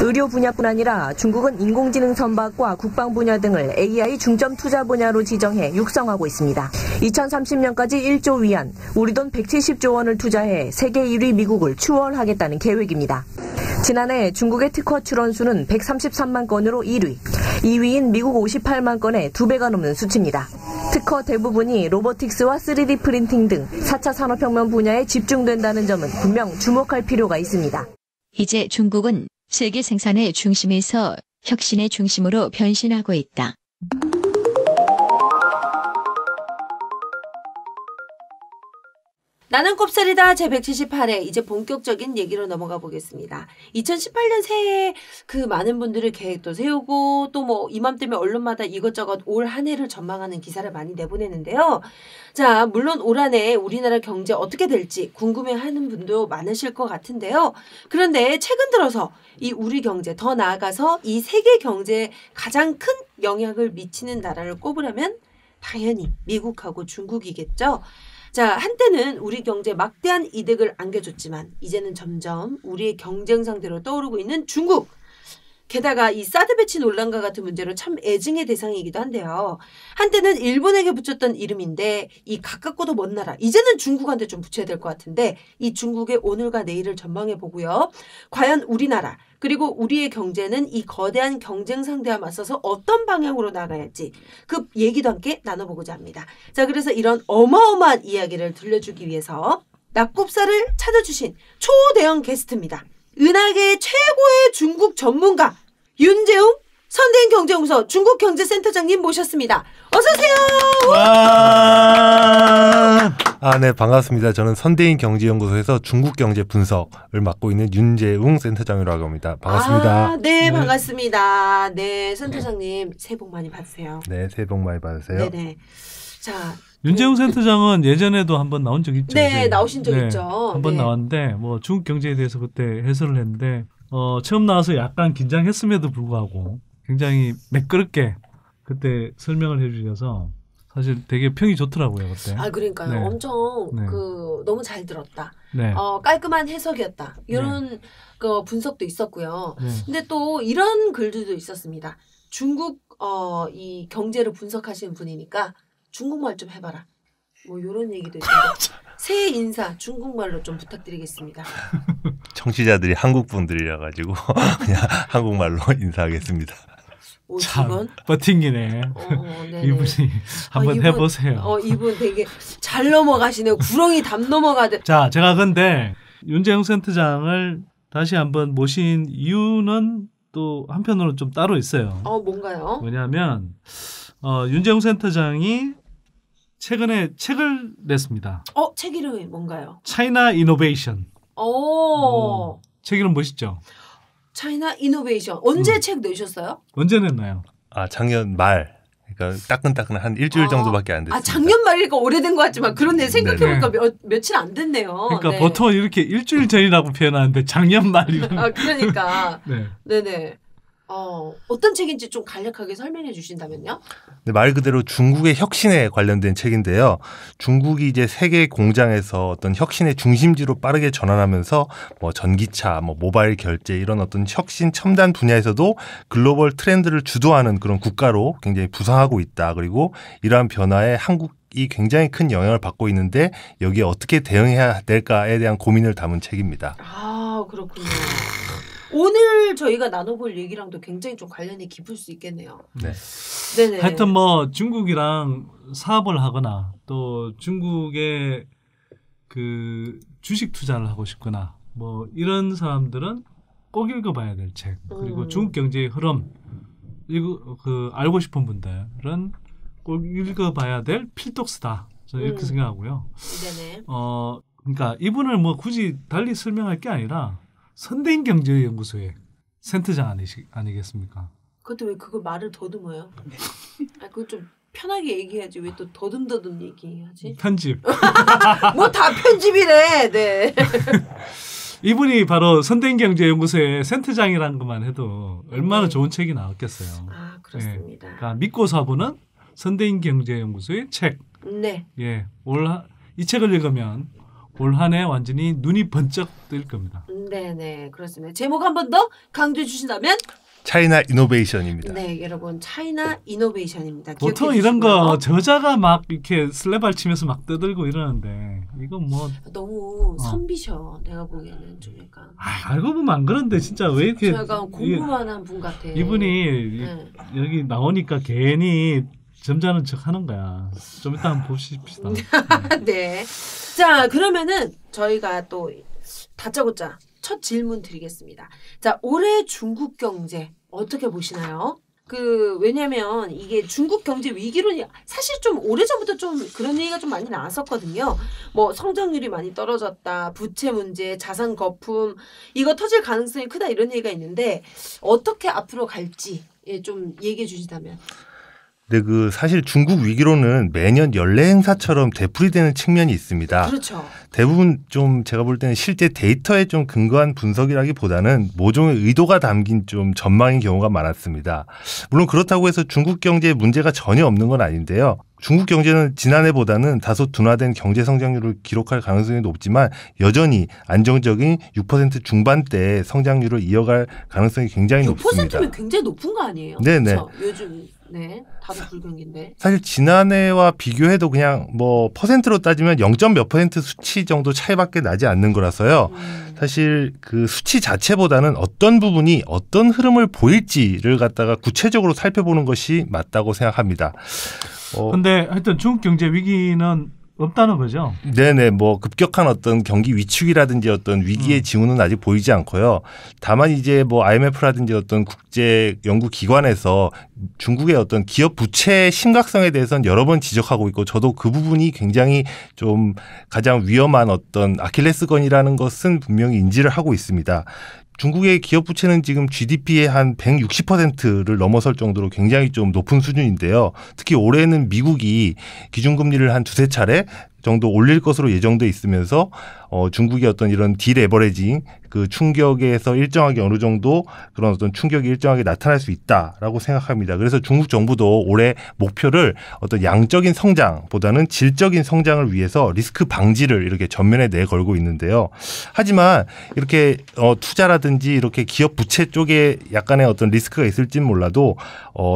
의료 분야뿐 아니라 중국은 인공지능 선박과 국방 분야 등을 AI 중점 투자 분야로 지정해 육성하고 있습니다. 2030년까지 1조 위안, 우리 돈 170조 원을 투자해 세계 1위 미국을 추월하겠다는 계획입니다. 지난해 중국의 특허 출원 수는 133만 건으로 1위, 2위인 미국 58만 건에 2배가 넘는 수치입니다. 특허 대부분이 로보틱스와 3D 프린팅 등 4차 산업혁명 분야에 집중된다는 점은 분명 주목할 필요가 있습니다. 이제 중국은 세계 생산의 중심에서 혁신의 중심으로 변신하고 있다. 나는 꼽살이다 제178회 이제 본격적인 얘기로 넘어가 보겠습니다. 2018년 새해에 그 많은 분들이 계획도 세우고 또 뭐 이맘때면 언론마다 이것저것 올 한 해를 전망하는 기사를 많이 내보내는데요. 자, 물론 올 한 해 우리나라 경제 어떻게 될지 궁금해하는 분도 많으실 것 같은데요. 그런데 최근 들어서 이 우리 경제 더 나아가서 이 세계 경제에 가장 큰 영향을 미치는 나라를 꼽으려면 당연히 미국하고 중국이겠죠. 자, 한때는 우리 경제에 막대한 이득을 안겨줬지만 이제는 점점 우리의 경쟁 상대로 떠오르고 있는 중국. 게다가 이 사드 배치 논란과 같은 문제로 참 애증의 대상이기도 한데요. 한때는 일본에게 붙였던 이름인데 이 가깝고도 먼 나라, 이제는 중국한테 좀 붙여야 될 것 같은데 이 중국의 오늘과 내일을 전망해 보고요. 과연 우리나라 그리고 우리의 경제는 이 거대한 경쟁 상대와 맞서서 어떤 방향으로 나가야 할지 그 얘기도 함께 나눠보고자 합니다. 자, 그래서 이런 어마어마한 이야기를 들려주기 위해서 낙곱살을 찾아주신 초대형 게스트입니다. 은하계의 최고의 중국 전문가 윤재웅 선대인 경제연구소 중국경제센터장님 모셨습니다. 어서 오세요. 네, 반갑습니다. 저는 선대인 경제연구소에서 중국 경제 분석을 맡고 있는 윤재웅 센터장이라고 합니다. 반갑습니다. 네, 반갑습니다. 네, 센터장님 새해 복 많이 받으세요. 네, 새해 복 많이 받으세요. 네네. 자, 윤재웅 센터장은 예전에도 한번 나온 적 있죠? 네, 이제. 나오신 적 있죠. 한번 네. 나왔는데 뭐 중국 경제에 대해서 그때 해설을 했는데 처음 나와서 약간 긴장했음에도 불구하고 굉장히 매끄럽게 그때 설명을 해주셔서 사실 되게 평이 좋더라고요 그때. 아, 그러니까요. 네. 엄청 네. 너무 잘 들었다. 네. 깔끔한 해석이었다. 이런 그 분석도 있었고요. 네. 근데 또 이런 글들도 있었습니다. 중국 이 경제를 분석하시는 분이니까 중국말 좀 해봐라. 뭐 이런 얘기도 있는데 새해 인사 중국말로 좀 부탁드리겠습니다. 청취자들이 한국 분들이라 가지고 그냥 한국말로 인사하겠습니다. 참 버팅기네. 이분이 한번 해보세요. 이분 되게 잘 넘어가시네요. 구렁이 담 넘어가듯. 자, 제가 근데 윤재웅 센터장을 다시 한번 모신 이유는 또 한편으로 좀 따로 있어요. 뭔가요? 왜냐하면 윤재웅 센터장이 최근에 책을 냈습니다. 책 이름이 뭔가요? 차이나 이노베이션. 책 이름 멋있죠? 차이나 이노베이션. 언제 책 내셨어요? 언제 냈나요? 작년 말. 그러니까 따끈따끈 한 일주일 정도밖에 안 됐습니다. 작년 말이니까 오래된 것 같지만 그런데 생각해보니까 며칠 안 됐네요. 그러니까 보통 이렇게 일주일 전이라고 표현하는데 작년 말이라고. 그러니까. 네네. 어떤 책인지 좀 간략하게 설명해 주신다면요? 네, 말 그대로 중국의 혁신에 관련된 책인데요. 중국이 이제 세계 공장에서 어떤 혁신의 중심지로 빠르게 전환하면서 뭐 전기차, 뭐 모바일 결제 이런 어떤 혁신 첨단 분야에서도 글로벌 트렌드를 주도하는 그런 국가로 굉장히 부상하고 있다. 그리고 이러한 변화에 한국이 굉장히 큰 영향을 받고 있는데 여기에 어떻게 대응해야 될까에 대한 고민을 담은 책입니다. 그렇군요. 오늘 저희가 나눠볼 얘기랑도 굉장히 좀 관련이 깊을 수 있겠네요. 네네. 하여튼 뭐 중국이랑 사업을 하거나 또 중국의 그 주식 투자를 하고 싶거나 뭐 이런 사람들은 꼭 읽어봐야 될 책. 그리고 중국 경제의 흐름 알고 싶은 분들은 꼭 읽어봐야 될 필독스다. 저는 이렇게 생각하고요. 네네. 그러니까 이분을 뭐 굳이 달리 설명할 게 아니라. 선대인 경제연구소의 센터장 아니겠습니까? 그것도 왜 그걸 말을 더듬어요? 그거 좀 편하게 얘기해야지. 왜 또 더듬더듬 얘기하지? 편집. 뭐 다 편집이래. 네. 이분이 바로 선대인 경제연구소의 센터장이라는 것만 해도 얼마나 좋은 책이 나왔겠어요. 그렇습니다. 그러니까 믿고 사보는 선대인 경제연구소의 책. 네. 이 책을 읽으면 올 한 해 완전히 눈이 번쩍 뜰 겁니다. 네네, 그렇습니다. 제목 한 번 더 강조해 주신다면? 차이나 이노베이션입니다. 네, 여러분 차이나 이노베이션입니다. 보통 이런 거 저자가 막 이렇게 슬래발 치면서 막 떠들고 이러는데 이건 뭐 너무 선비셔. 내가 보기에는 좀 약간. 알고 보면 안 그런데 진짜 왜 이렇게 약간 공부만 한 분 같아. 이분이 여기 나오니까 괜히 점잖은 척 하는 거야. 좀 이따 한번 보십시다. 네. 자, 그러면은 저희가 또 다짜고짜 첫 질문 드리겠습니다. 자, 올해 중국 경제 어떻게 보시나요? 왜냐면 이게 중국 경제 위기론이 사실 좀 오래전부터 좀 그런 얘기가 좀 많이 나왔었거든요. 뭐 성장률이 많이 떨어졌다, 부채 문제, 자산 거품, 이거 터질 가능성이 크다 이런 얘기가 있는데 어떻게 앞으로 갈지 좀 얘기해 주시다면. 네, 사실 중국 위기론은 매년 연례 행사처럼 되풀이되는 측면이 있습니다. 그렇죠. 대부분 좀 제가 볼 때는 실제 데이터에 좀 근거한 분석이라기보다는 모종의 의도가 담긴 좀 전망인 경우가 많았습니다. 물론 그렇다고 해서 중국 경제에 문제가 전혀 없는 건 아닌데요. 중국 경제는 지난해보다는 다소 둔화된 경제 성장률을 기록할 가능성이 높지만 여전히 안정적인 6% 중반대의 성장률을 이어갈 가능성이 굉장히 높습니다. 6%면 굉장히 높은 거 아니에요? 네네. 그렇죠? 요즘 다들 불경기인데. 사실 지난해와 비교해도 그냥 뭐 퍼센트로 따지면 0.몇 % 수치 정도 차이밖에 나지 않는 거라서요. 사실 그 수치 자체보다는 어떤 부분이 어떤 흐름을 보일지를 갖다가 구체적으로 살펴보는 것이 맞다고 생각합니다. 근데 하여튼 중국 경제 위기는 없다는 거죠? 네네, 뭐 급격한 어떤 경기 위축이라든지 어떤 위기의 징후는 아직 보이지 않고요. 다만 이제 뭐 IMF라든지 어떤 국제 연구 기관에서 중국의 어떤 기업 부채의 심각성에 대해서는 여러 번 지적하고 있고, 저도 그 부분이 굉장히 좀 가장 위험한 어떤 아킬레스건이라는 것은 분명히 인지를 하고 있습니다. 중국의 기업 부채는 지금 GDP의 한 160%를 넘어설 정도로 굉장히 좀 높은 수준인데요. 특히 올해는 미국이 기준금리를 한 두세 차례 정도 올릴 것으로 예정돼 있으면서 중국의 어떤 이런 디레버리징 그 충격에서 일정하게 어느 정도 그런 어떤 충격이 일정하게 나타날 수 있다라고 생각합니다. 그래서 중국 정부도 올해 목표를 어떤 양적인 성장보다는 질적인 성장을 위해서 리스크 방지를 이렇게 전면에 내걸고 있는데요. 하지만 이렇게 투자라든지 이렇게 기업 부채 쪽에 약간의 어떤 리스크가 있을지는 몰라도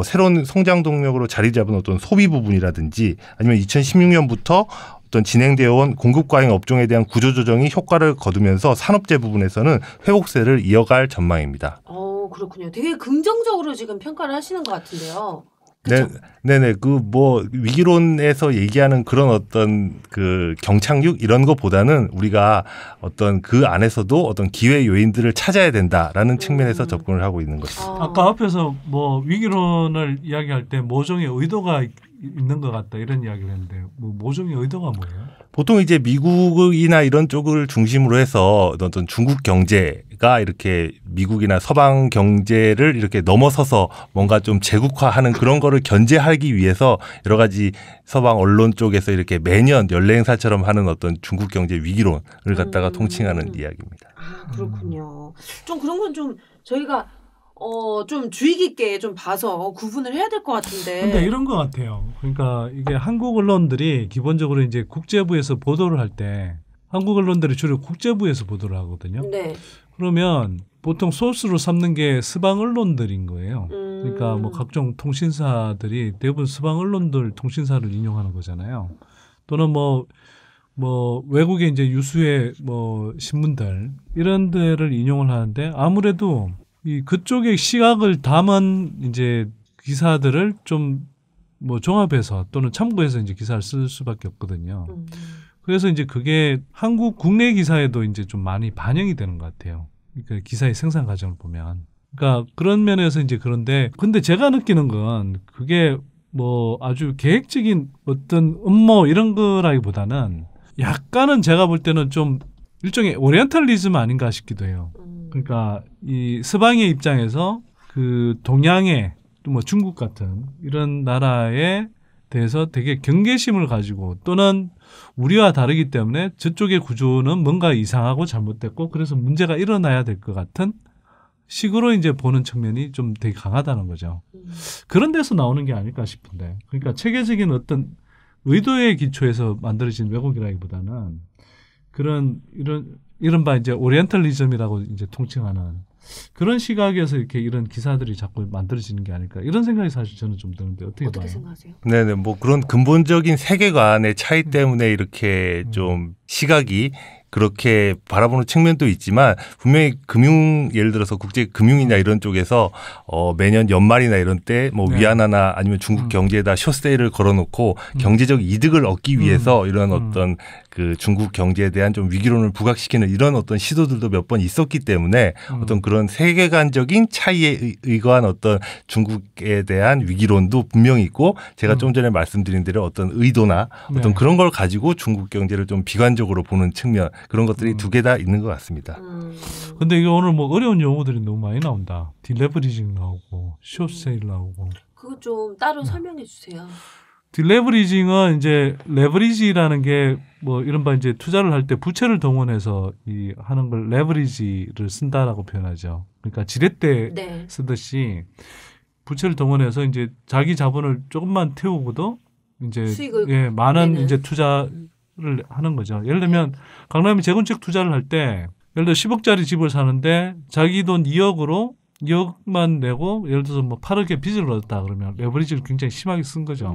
새로운 성장 동력으로 자리 잡은 어떤 소비 부분이라든지 아니면 2016년부터 어떤 진행되어 온 공급 과잉 업종에 대한 구조조정이 효과를 거두면서 산업재 부분에서는 회복세를 이어갈 전망입니다. 그렇군요. 되게 긍정적으로 지금 평가를 하시는 것 같은데요. 네네. 그 뭐 위기론에서 얘기하는 그런 어떤 그 경착륙 이런 것보다는 우리가 어떤 그 안에서도 어떤 기회 요인들을 찾아야 된다라는 측면에서 접근을 하고 있는 것입니다. 아까 앞에서 뭐 위기론을 이야기할 때 모종의 의도가 있는 것 같다 이런 이야기를 했는데 뭐 모종의 의도가 뭐예요? 보통 이제 미국이나 이런 쪽을 중심으로 해서 어떤 중국 경제가 이렇게 미국이나 서방 경제를 이렇게 넘어서서 뭔가 좀 제국화하는 그런 거를 견제하기 위해서 여러 가지 서방 언론 쪽에서 이렇게 매년 연례 행사처럼 하는 어떤 중국 경제 위기론을 갖다가 통칭하는 이야기입니다. 그렇군요. 좀 그런 건 좀 저희가 좀 주의 깊게 좀 봐서 구분을 해야 될 것 같은데. 근데 이런 것 같아요. 그러니까 이게 한국 언론들이 기본적으로 이제 국제부에서 보도를 할 때 한국 언론들이 주로 국제부에서 보도를 하거든요. 네. 그러면 보통 소스로 삼는 게 서방 언론들인 거예요. 그러니까 뭐 각종 통신사들이 대부분 서방 언론들 통신사를 인용하는 거잖아요. 또는 뭐 외국의 이제 유수의 뭐 신문들 이런 데를 인용을 하는데 아무래도 이 그쪽의 시각을 담은 이제 기사들을 좀 뭐 종합해서 또는 참고해서 이제 기사를 쓸 수밖에 없거든요. 그래서 이제 그게 한국 국내 기사에도 이제 좀 많이 반영이 되는 것 같아요. 그러니까 기사의 생산 과정을 보면. 그러니까 그런 면에서 이제 그런데 근데 제가 느끼는 건 그게 뭐 아주 계획적인 어떤 음모 이런 거라기보다는 약간은 제가 볼 때는 좀 일종의 오리엔탈리즘 아닌가 싶기도 해요. 그러니까 이 서방의 입장에서 그 동양의 뭐 중국 같은 이런 나라에 대해서 되게 경계심을 가지고 또는 우리와 다르기 때문에 저쪽의 구조는 뭔가 이상하고 잘못됐고 그래서 문제가 일어나야 될 것 같은 식으로 이제 보는 측면이 좀 되게 강하다는 거죠. 그런 데서 나오는 게 아닐까 싶은데 그러니까 체계적인 어떤 의도의 기초에서 만들어진 왜곡이라기보다는 그런 이른바 이제 오리엔탈리즘이라고 이제 통칭하는 그런 시각에서 이렇게 이런 기사들이 자꾸 만들어지는 게 아닐까 이런 생각이 사실 저는 좀 드는데 어떻게 봐요? 생각하세요? 네네 뭐 그런 근본적인 세계관의 차이 때문에 이렇게 좀 시각이 그렇게 바라보는 측면도 있지만 분명히 예를 들어서 국제 금융이나 이런 쪽에서 매년 연말이나 이런 때 뭐 위안화나 아니면 중국 경제에다 숏세일을 걸어놓고 경제적 이득을 얻기 위해서 이런 어떤 그 중국 경제에 대한 좀 위기론을 부각시키는 이런 어떤 시도들도 몇 번 있었기 때문에 어떤 그런 세계관적인 차이에 의거한 어떤 중국에 대한 위기론도 분명히 있고 제가 좀 전에 말씀드린 대로 어떤 의도나 어떤 그런 걸 가지고 중국 경제를 좀 비관적으로 보는 측면 그런 것들이 두 개 다 있는 것 같습니다. 근데 이게 오늘 뭐 어려운 용어들이 너무 많이 나온다. 딜레버리징 나오고 숏세일 나오고. 그거 좀 따로 설명해 주세요. 딜레버리징은 이제 레버리지라는 게 뭐 이른바 이제 투자를 할 때 부채를 동원해서 이 하는 걸 레버리지를 쓴다라고 표현하죠. 그러니까 지렛대 쓰듯이 부채를 동원해서 이제 자기 자본을 조금만 태우고도 이제 많은 이제 투자를 하는 거죠. 예를 들면 강남이 재건축 투자를 할 때 예를 들어 10억짜리 집을 사는데 자기 돈 2억만 내고 예를 들어서 뭐 8억의 빚을 얻었다 그러면 레버리지를 굉장히 심하게 쓴 거죠.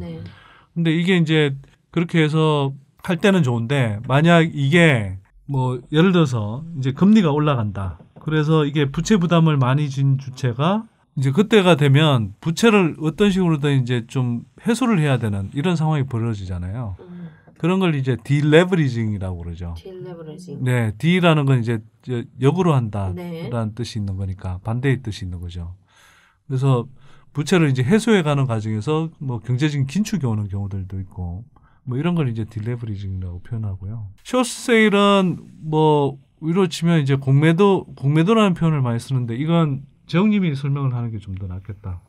근데 이게 이제 그렇게 해서 할 때는 좋은데 만약 이게 뭐 예를 들어서 이제 금리가 올라간다. 그래서 이게 부채 부담을 많이 진 주체가 이제 그때가 되면 부채를 어떤 식으로든 이제 좀 해소를 해야 되는 이런 상황이 벌어지잖아요. 그런 걸 이제 딜레버리징이라고 그러죠. 딜레버리징. 네, D라는 건 이제 역으로 한다라는 뜻이 있는 거니까 반대의 뜻이 있는 거죠. 그래서 부채를 이제 해소해가는 과정에서 뭐 경제적인 긴축이 오는 경우들도 있고 뭐 이런 걸 이제 딜레버리징이라고 표현하고요. 숏세일은 뭐 위로 치면 이제 공매도라는 표현을 많이 쓰는데 이건 재영님이 설명을 하는 게 좀 더 낫겠다.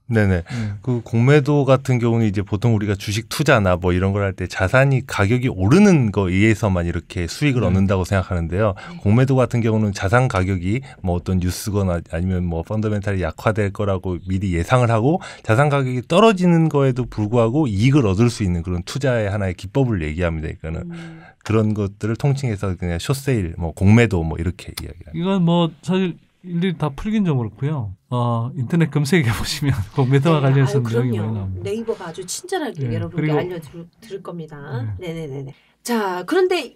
네네. 그 공매도 같은 경우는 이제 보통 우리가 주식 투자나 뭐 이런 걸 할 때 자산이 가격이 오르는 거에 의해서만 이렇게 수익을 얻는다고 생각하는데요. 공매도 같은 경우는 자산 가격이 뭐 어떤 뉴스거나 아니면 뭐 펀더멘탈이 약화될 거라고 미리 예상을 하고 자산 가격이 떨어지는 거에도 불구하고 이익을 얻을 수 있는 그런 투자의 하나의 기법을 얘기합니다. 그러니까는 그런 것들을 통칭해서 그냥 숏세일, 뭐 공매도 뭐 이렇게 이야기합니다. 이건 뭐 사실 일일이 다 풀긴 좀 그렇고요. 인터넷 검색해 보시면 공매도와 관련해서 내용이 많이 나옵니다. 네이버가 아주 친절하게 여러분께 알려드릴 겁니다. 네네네. 자, 그런데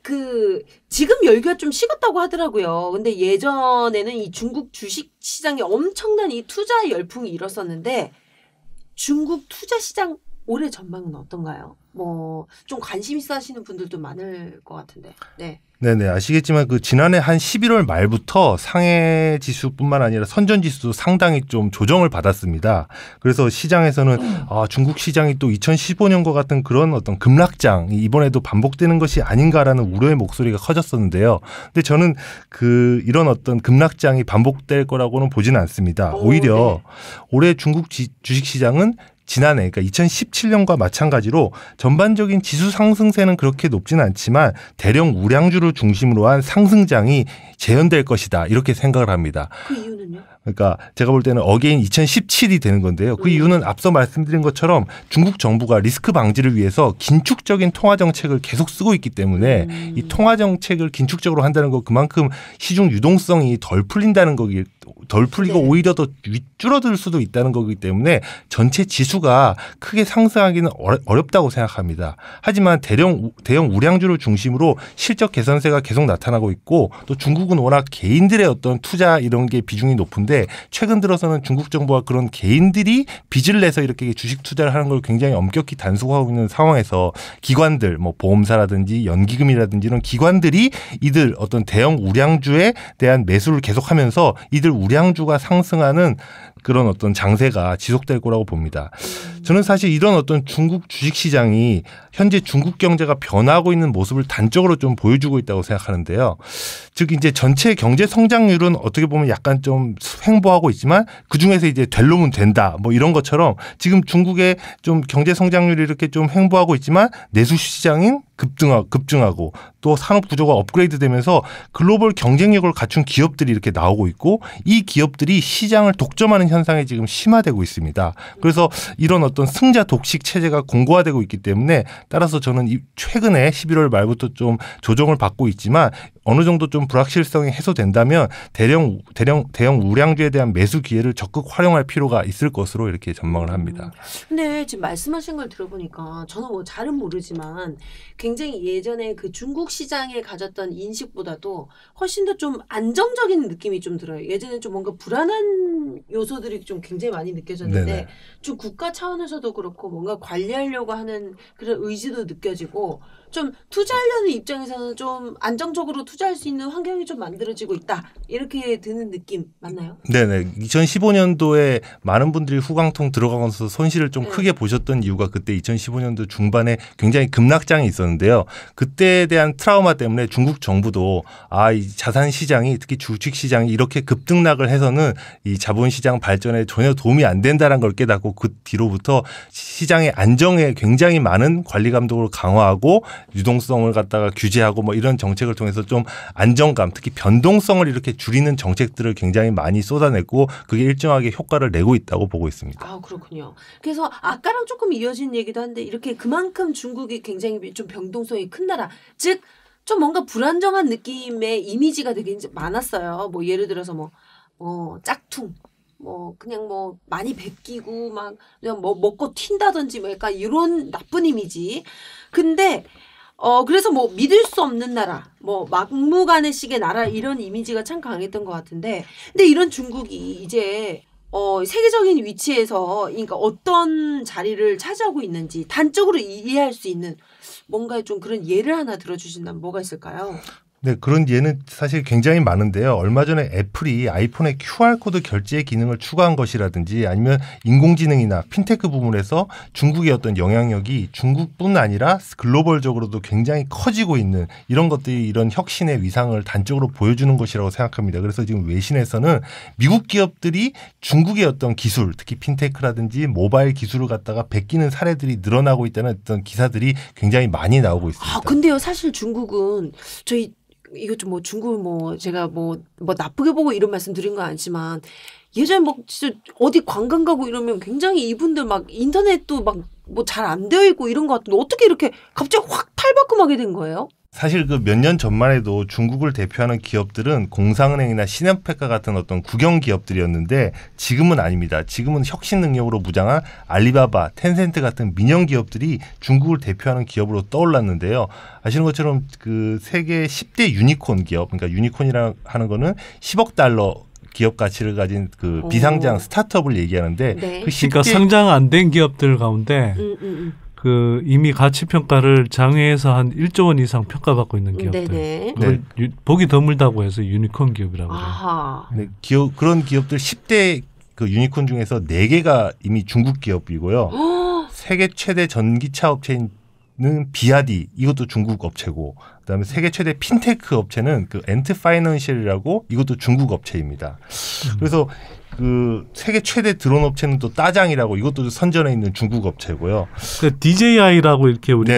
지금 열기가 좀 식었다고 하더라고요. 근데 예전에는 이 중국 주식 시장에 엄청난 이 투자 열풍이 일었었는데 중국 투자 시장 올해 전망은 어떤가요? 뭐 좀 관심 있어 하시는 분들도 많을 것 같은데. 네. 네네, 아시겠지만 지난해 한 11월 말부터 상해 지수뿐만 아니라 선전 지수도 상당히 좀 조정을 받았습니다. 그래서 시장에서는 중국 시장이 또 2015년과 같은 그런 어떤 급락장이 이번에도 반복되는 것이 아닌가라는 우려의 목소리가 커졌었는데요. 근데 저는 이런 어떤 급락장이 반복될 거라고는 보지는 않습니다. 오히려 올해 중국 주식 시장은 지난해 그러니까 2017년과 마찬가지로 전반적인 지수 상승세는 그렇게 높지는 않지만 대령 우량주를 중심으로 한 상승장이 재현될 것이다 이렇게 생각을 합니다. 그 이유는요? 그러니까 제가 볼 때는 어게인 2017이 되는 건데요. 그 이유는 앞서 말씀드린 것처럼 중국 정부가 리스크 방지를 위해서 긴축적인 통화 정책을 계속 쓰고 있기 때문에 이 통화 정책을 긴축적으로 한다는 거 그만큼 시중 유동성이 덜 풀린다는 거기 덜 풀리고 오히려 더 줄어들 수도 있다는 거기 때문에 전체 지수가 크게 상승하기는 어렵다고 생각합니다. 하지만 대형 우량주를 중심으로 실적 개선세가 계속 나타나고 있고 또 중국은 워낙 개인들의 어떤 투자 이런 게 비중이 높은데 최근 들어서는 중국 정부가 그런 개인들이 빚을 내서 이렇게 주식 투자를 하는 걸 굉장히 엄격히 단속하고 있는 상황에서 기관들 뭐 보험사라든지 연기금이라든지 이런 기관들이 이들 어떤 대형 우량주에 대한 매수를 계속하면서 이들 우량주가 상승하는 그런 어떤 장세가 지속될 거라고 봅니다. 저는 사실 이런 어떤 중국 주식시장이 현재 중국 경제가 변화하고 있는 모습을 단적으로 좀 보여주고 있다고 생각하는데요. 즉 이제 전체 경제 성장률은 어떻게 보면 약간 좀 횡보하고 있지만 그중에서 이제 될 놈은 된다 뭐 이런 것처럼 지금 중국의 좀 경제 성장률이 이렇게 좀 횡보하고 있지만 내수 시장인 급증하고 또 산업 구조가 업그레이드되면서 글로벌 경쟁력을 갖춘 기업들이 이렇게 나오고 있고 이 기업들이 시장을 독점하는 현상이 지금 심화되고 있습니다. 그래서 이런 어떤 승자 독식 체제가 공고화되고 있기 때문에 따라서 저는 최근에 11월 말부터 좀 조정을 받고 있지만 어느 정도 좀 불확실성이 해소된다면 대형 우량주에 대한 매수 기회를 적극 활용할 필요가 있을 것으로 이렇게 전망을 합니다. 근데 지금 말씀하신 걸 들어보니까 저는 뭐 잘은 모르지만 굉장히 예전에 그 중국 시장에 가졌던 인식보다도 훨씬 더 좀 안정적인 느낌이 좀 들어요. 예전에 좀 뭔가 불안한 요소들이 좀 굉장히 많이 느껴졌는데 네네. 좀 국가 차원에서도 그렇고 뭔가 관리하려고 하는 그런 의지도 느껴지고 좀 투자하려는 입장에서는 좀 안정적으로 투자할 수 있는 환경이 좀 만들어지고 있다. 이렇게 드는 느낌 맞나요? 네네. 2015년도에 많은 분들이 후광통 들어가면서 손실을 좀 크게 보셨던 이유가 그때 2015년도 중반에 굉장히 급락장이 있었는데요. 그때에 대한 트라우마 때문에 중국 정부도 이 자산 시장이 특히 주식 시장이 이렇게 급등락을 해서는 이 자본시장 발전에 전혀 도움이 안 된다는 걸 깨닫고 그 뒤로부터 시장의 안정에 굉장히 많은 관리 감독을 강화하고 유동성을 갖다가 규제하고 뭐 이런 정책을 통해서 좀 안정감, 특히 변동성을 이렇게 줄이는 정책들을 굉장히 많이 쏟아냈고 그게 일정하게 효과를 내고 있다고 보고 있습니다. 아, 그렇군요. 그래서 아까랑 조금 이어진 얘기도 한데 이렇게 그만큼 중국이 굉장히 좀 변동성이 큰 나라, 즉 좀 뭔가 불안정한 느낌의 이미지가 되게 많았어요. 뭐 예를 들어서 뭐 짝퉁. 뭐 그냥 뭐 많이 베끼고 막 그냥 뭐 먹고 튄다든지 뭐 약간 이런 나쁜 이미지. 근데 그래서 뭐 믿을 수 없는 나라, 뭐 막무가내식의 나라 이런 이미지가 참 강했던 것 같은데, 근데 이런 중국이 이제 세계적인 위치에서 그러니까 어떤 자리를 차지하고 있는지 단적으로 이해할 수 있는 뭔가 좀 그런 예를 하나 들어주신다면 뭐가 있을까요? 네, 그런 예는 사실 굉장히 많은데요. 얼마 전에 애플이 아이폰에 QR코드 결제 기능을 추가한 것이라든지 아니면 인공지능이나 핀테크 부문에서 중국의 어떤 영향력이 중국뿐 아니라 글로벌적으로도 굉장히 커지고 있는 이런 것들이 이런 혁신의 위상을 단적으로 보여주는 것이라고 생각합니다. 그래서 지금 외신에서는 미국 기업들이 중국의 어떤 기술, 특히 핀테크라든지 모바일 기술을 갖다가 베끼는 사례들이 늘어나고 있다는 어떤 기사들이 굉장히 많이 나오고 있습니다. 아, 근데요, 사실 중국은 이거 좀 뭐 중국 뭐 제가 뭐 나쁘게 보고 이런 말씀 드린 건 아니지만 예전에 뭐 진짜 어디 관광 가고 이러면 굉장히 이분들 막 인터넷도 막 뭐 잘 안 되어 있고 이런 것 같은데 어떻게 이렇게 갑자기 확 탈바꿈하게 된 거예요? 사실 그 몇 년 전만 해도 중국을 대표하는 기업들은 공상은행이나 신한페카 같은 어떤 국영 기업들이었는데 지금은 아닙니다. 지금은 혁신 능력으로 무장한 알리바바, 텐센트 같은 민영 기업들이 중국을 대표하는 기업으로 떠올랐는데요. 아시는 것처럼 그 세계 10대 유니콘 기업, 그러니까 유니콘이라는 하는 거는 10억 달러 기업 가치를 가진 그 비상장 스타트업을 얘기하는데 네. 그 그러니까 상장 안 된 기업들 가운데 그 이미 가치 평가를 장외에서 한 1조 원 이상 평가받고 있는 기업들. 네네. 그걸 보기 드물다고 해서 유니콘 기업이라고 그래요. 아하. 네, 그런 기업들 10대 그 유니콘 중에서 4개가 이미 중국 기업이고요. 세계 최대 전기차 업체는 비아디, 이것도 중국 업체고, 그다음에 세계 최대 핀테크 업체는 그 엔트 파이낸셜이라고, 이것도 중국 업체입니다. 그래서 그 세계 최대 드론 업체는 또 따장이라고, 이것도 선전에 있는 중국 업체고요. 그 DJI라고 이렇게 우리가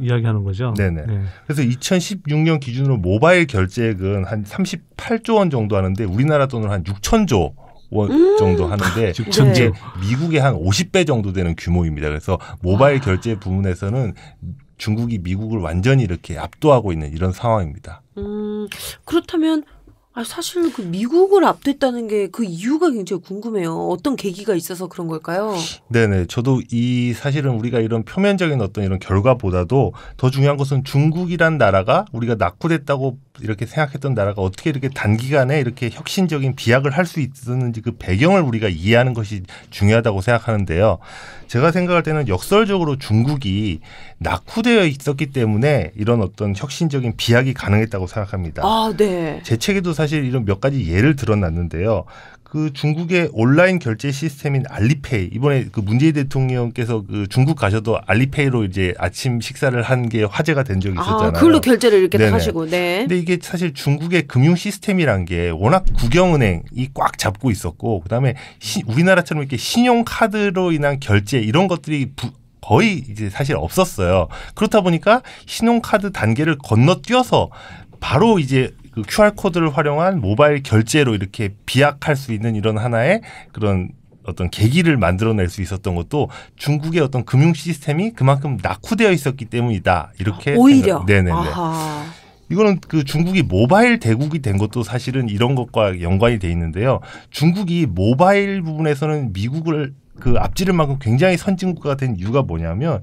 이야기하는 거죠. 네네. 네. 그래서 2016년 기준으로 모바일 결제액은 한 38조 원 정도 하는데 우리나라 돈으로 한 6천조 원 정도 하는데 이게 미국의 한 50배 정도 되는 규모입니다. 그래서 모바일 결제 부분에서는 중국이 미국을 완전히 이렇게 압도하고 있는 이런 상황입니다. 그렇다면 사실 그 미국을 압도했다는 게 그 이유가 굉장히 궁금해요. 어떤 계기가 있어서 그런 걸까요? 네네. 저도 사실은 우리가 이런 표면적인 어떤 이런 결과보다도 더 중요한 것은 중국이란 나라가 우리가 낙후됐다고 이렇게 생각했던 나라가 어떻게 이렇게 단기간에 이렇게 혁신적인 비약을 할 수 있었는지 그 배경을 우리가 이해하는 것이 중요하다고 생각하는데요. 제가 생각할 때는 역설적으로 중국이 낙후되어 있었기 때문에 이런 어떤 혁신적인 비약이 가능했다고 생각합니다. 아, 네. 제 책에도 사실 이런 몇 가지 예를 들어놨는데요. 그 중국의 온라인 결제 시스템인 알리페이, 이번에 그 문재인 대통령께서 그 중국 가셔도 알리페이로 이제 아침 식사를 한 게 화제가 된 적이 있었잖아요. 그걸로 결제를 이렇게 하시고, 네. 근데 이게 사실 중국의 금융 시스템이란 게 워낙 국영은행이 꽉 잡고 있었고, 그다음에 우리나라처럼 이렇게 신용카드로 인한 결제 이런 것들이 거의 이제 사실 없었어요. 그렇다 보니까 신용카드 단계를 건너뛰어서 바로 이제 그 QR코드를 활용한 모바일 결제로 이렇게 비약할 수 있는 이런 하나의 그런 어떤 계기를 만들어낼 수 있었던 것도 중국의 어떤 금융 시스템이 그만큼 낙후되어 있었기 때문이다. 이렇게 오히려. 네네네. 아하. 이거는 그 중국이 모바일 대국이 된 것도 사실은 이런 것과 연관이 돼 있는데요. 중국이 모바일 부분에서는 미국을 그 앞지를 만큼 굉장히 선진국가가 된 이유가 뭐냐면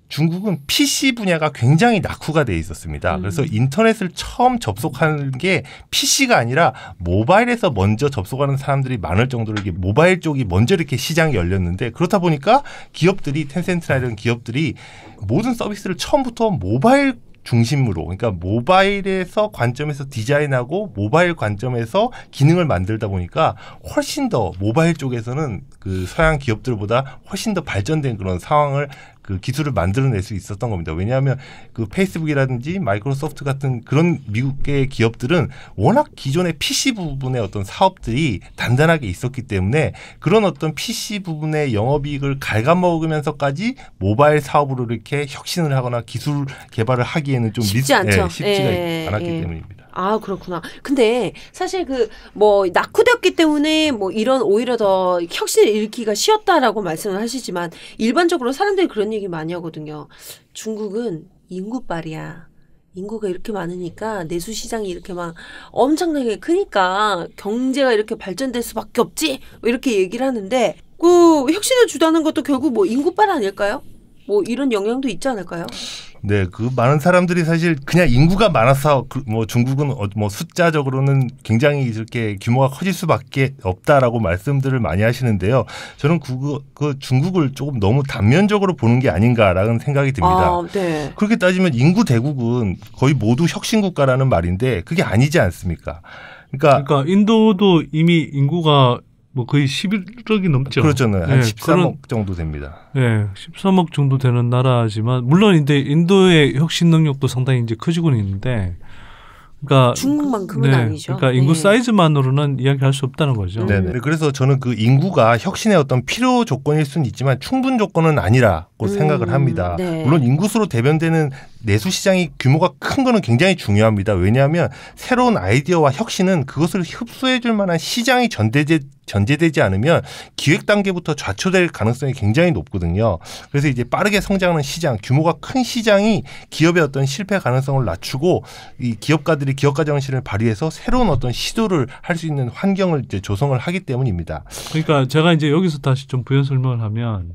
중국은 PC 분야가 굉장히 낙후가 돼 있었습니다. 그래서 인터넷을 처음 접속하는 게 PC가 아니라 모바일에서 먼저 접속하는 사람들이 많을 정도로 이게 모바일 쪽이 먼저 이렇게 시장이 열렸는데, 그렇다 보니까 기업들이 텐센트나 이런 기업들이 모든 서비스를 처음부터 모바일 중심으로, 그러니까 모바일에서 관점에서 디자인하고 모바일 관점에서 기능을 만들다 보니까 훨씬 더 모바일 쪽에서는 그 서양 기업들보다 훨씬 더 발전된 그런 상황을 그 기술을 만들어낼 수 있었던 겁니다. 왜냐하면 그 페이스북이라든지 마이크로소프트 같은 그런 미국의 기업들은 워낙 기존의 PC 부분의 어떤 사업들이 단단하게 있었기 때문에 그런 어떤 PC 부분의 영업이익을 갉아먹으면서까지 모바일 사업으로 이렇게 혁신을 하거나 기술 개발을 하기에는 좀 쉽지가 않았기 때문입니다. 아, 그렇구나. 근데 사실 낙후되었기 때문에 이런 오히려 더 혁신을 일으키기가 쉬웠다라고 말씀을 하시지만 일반적으로 사람들이 그런 얘기 많이 하거든요. 중국은 인구빨이야. 인구가 이렇게 많으니까 내수 시장이 이렇게 막 엄청나게 크니까 경제가 이렇게 발전될 수밖에 없지. 이렇게 얘기를 하는데 그 혁신을 주도하는 것도 결국 인구빨 아닐까요? 이런 영향도 있지 않을까요? 네, 그 많은 사람들이 사실 그냥 인구가 많아서 중국은 숫자적으로는 굉장히 이렇게 규모가 커질 수밖에 없다라고 말씀들을 많이 하시는데요. 저는 그 중국을 조금 너무 단면적으로 보는 게 아닌가라는 생각이 듭니다. 네. 그렇게 따지면 인구 대국은 거의 모두 혁신국가라는 말인데 그게 아니지 않습니까? 그러니까 인도도 이미 인구가 거의 11억이 넘죠. 그렇잖아요. 한 13억 정도 됩니다. 네, 13억 정도 되는 나라지만 물론 인도의 혁신 능력도 상당히 이제 커지고는 있는데, 그러니까 중국만큼은 아니죠. 그러니까 인구 사이즈만으로는 이야기할 수 없다는 거죠. 네. 그래서 저는 그 인구가 혁신의 어떤 필요 조건일 수는 있지만 충분 조건은 아니라 고 생각을 합니다. 네. 물론 인구수로 대변되는 내수 시장이 규모가 큰 거는 굉장히 중요합니다. 왜냐하면 새로운 아이디어와 혁신은 그것을 흡수해 줄 만한 시장이 전제되지 않으면 기획 단계부터 좌초될 가능성이 굉장히 높거든요. 그래서 이제 빠르게 성장하는 시장, 규모가 큰 시장이 기업의 어떤 실패 가능성을 낮추고 이 기업가들이 기업가 정신을 발휘해서 새로운 어떤 시도를 할 수 있는 환경을 이제 조성을 하기 때문입니다. 그러니까 제가 이제 여기서 다시 좀 부연 설명을 하면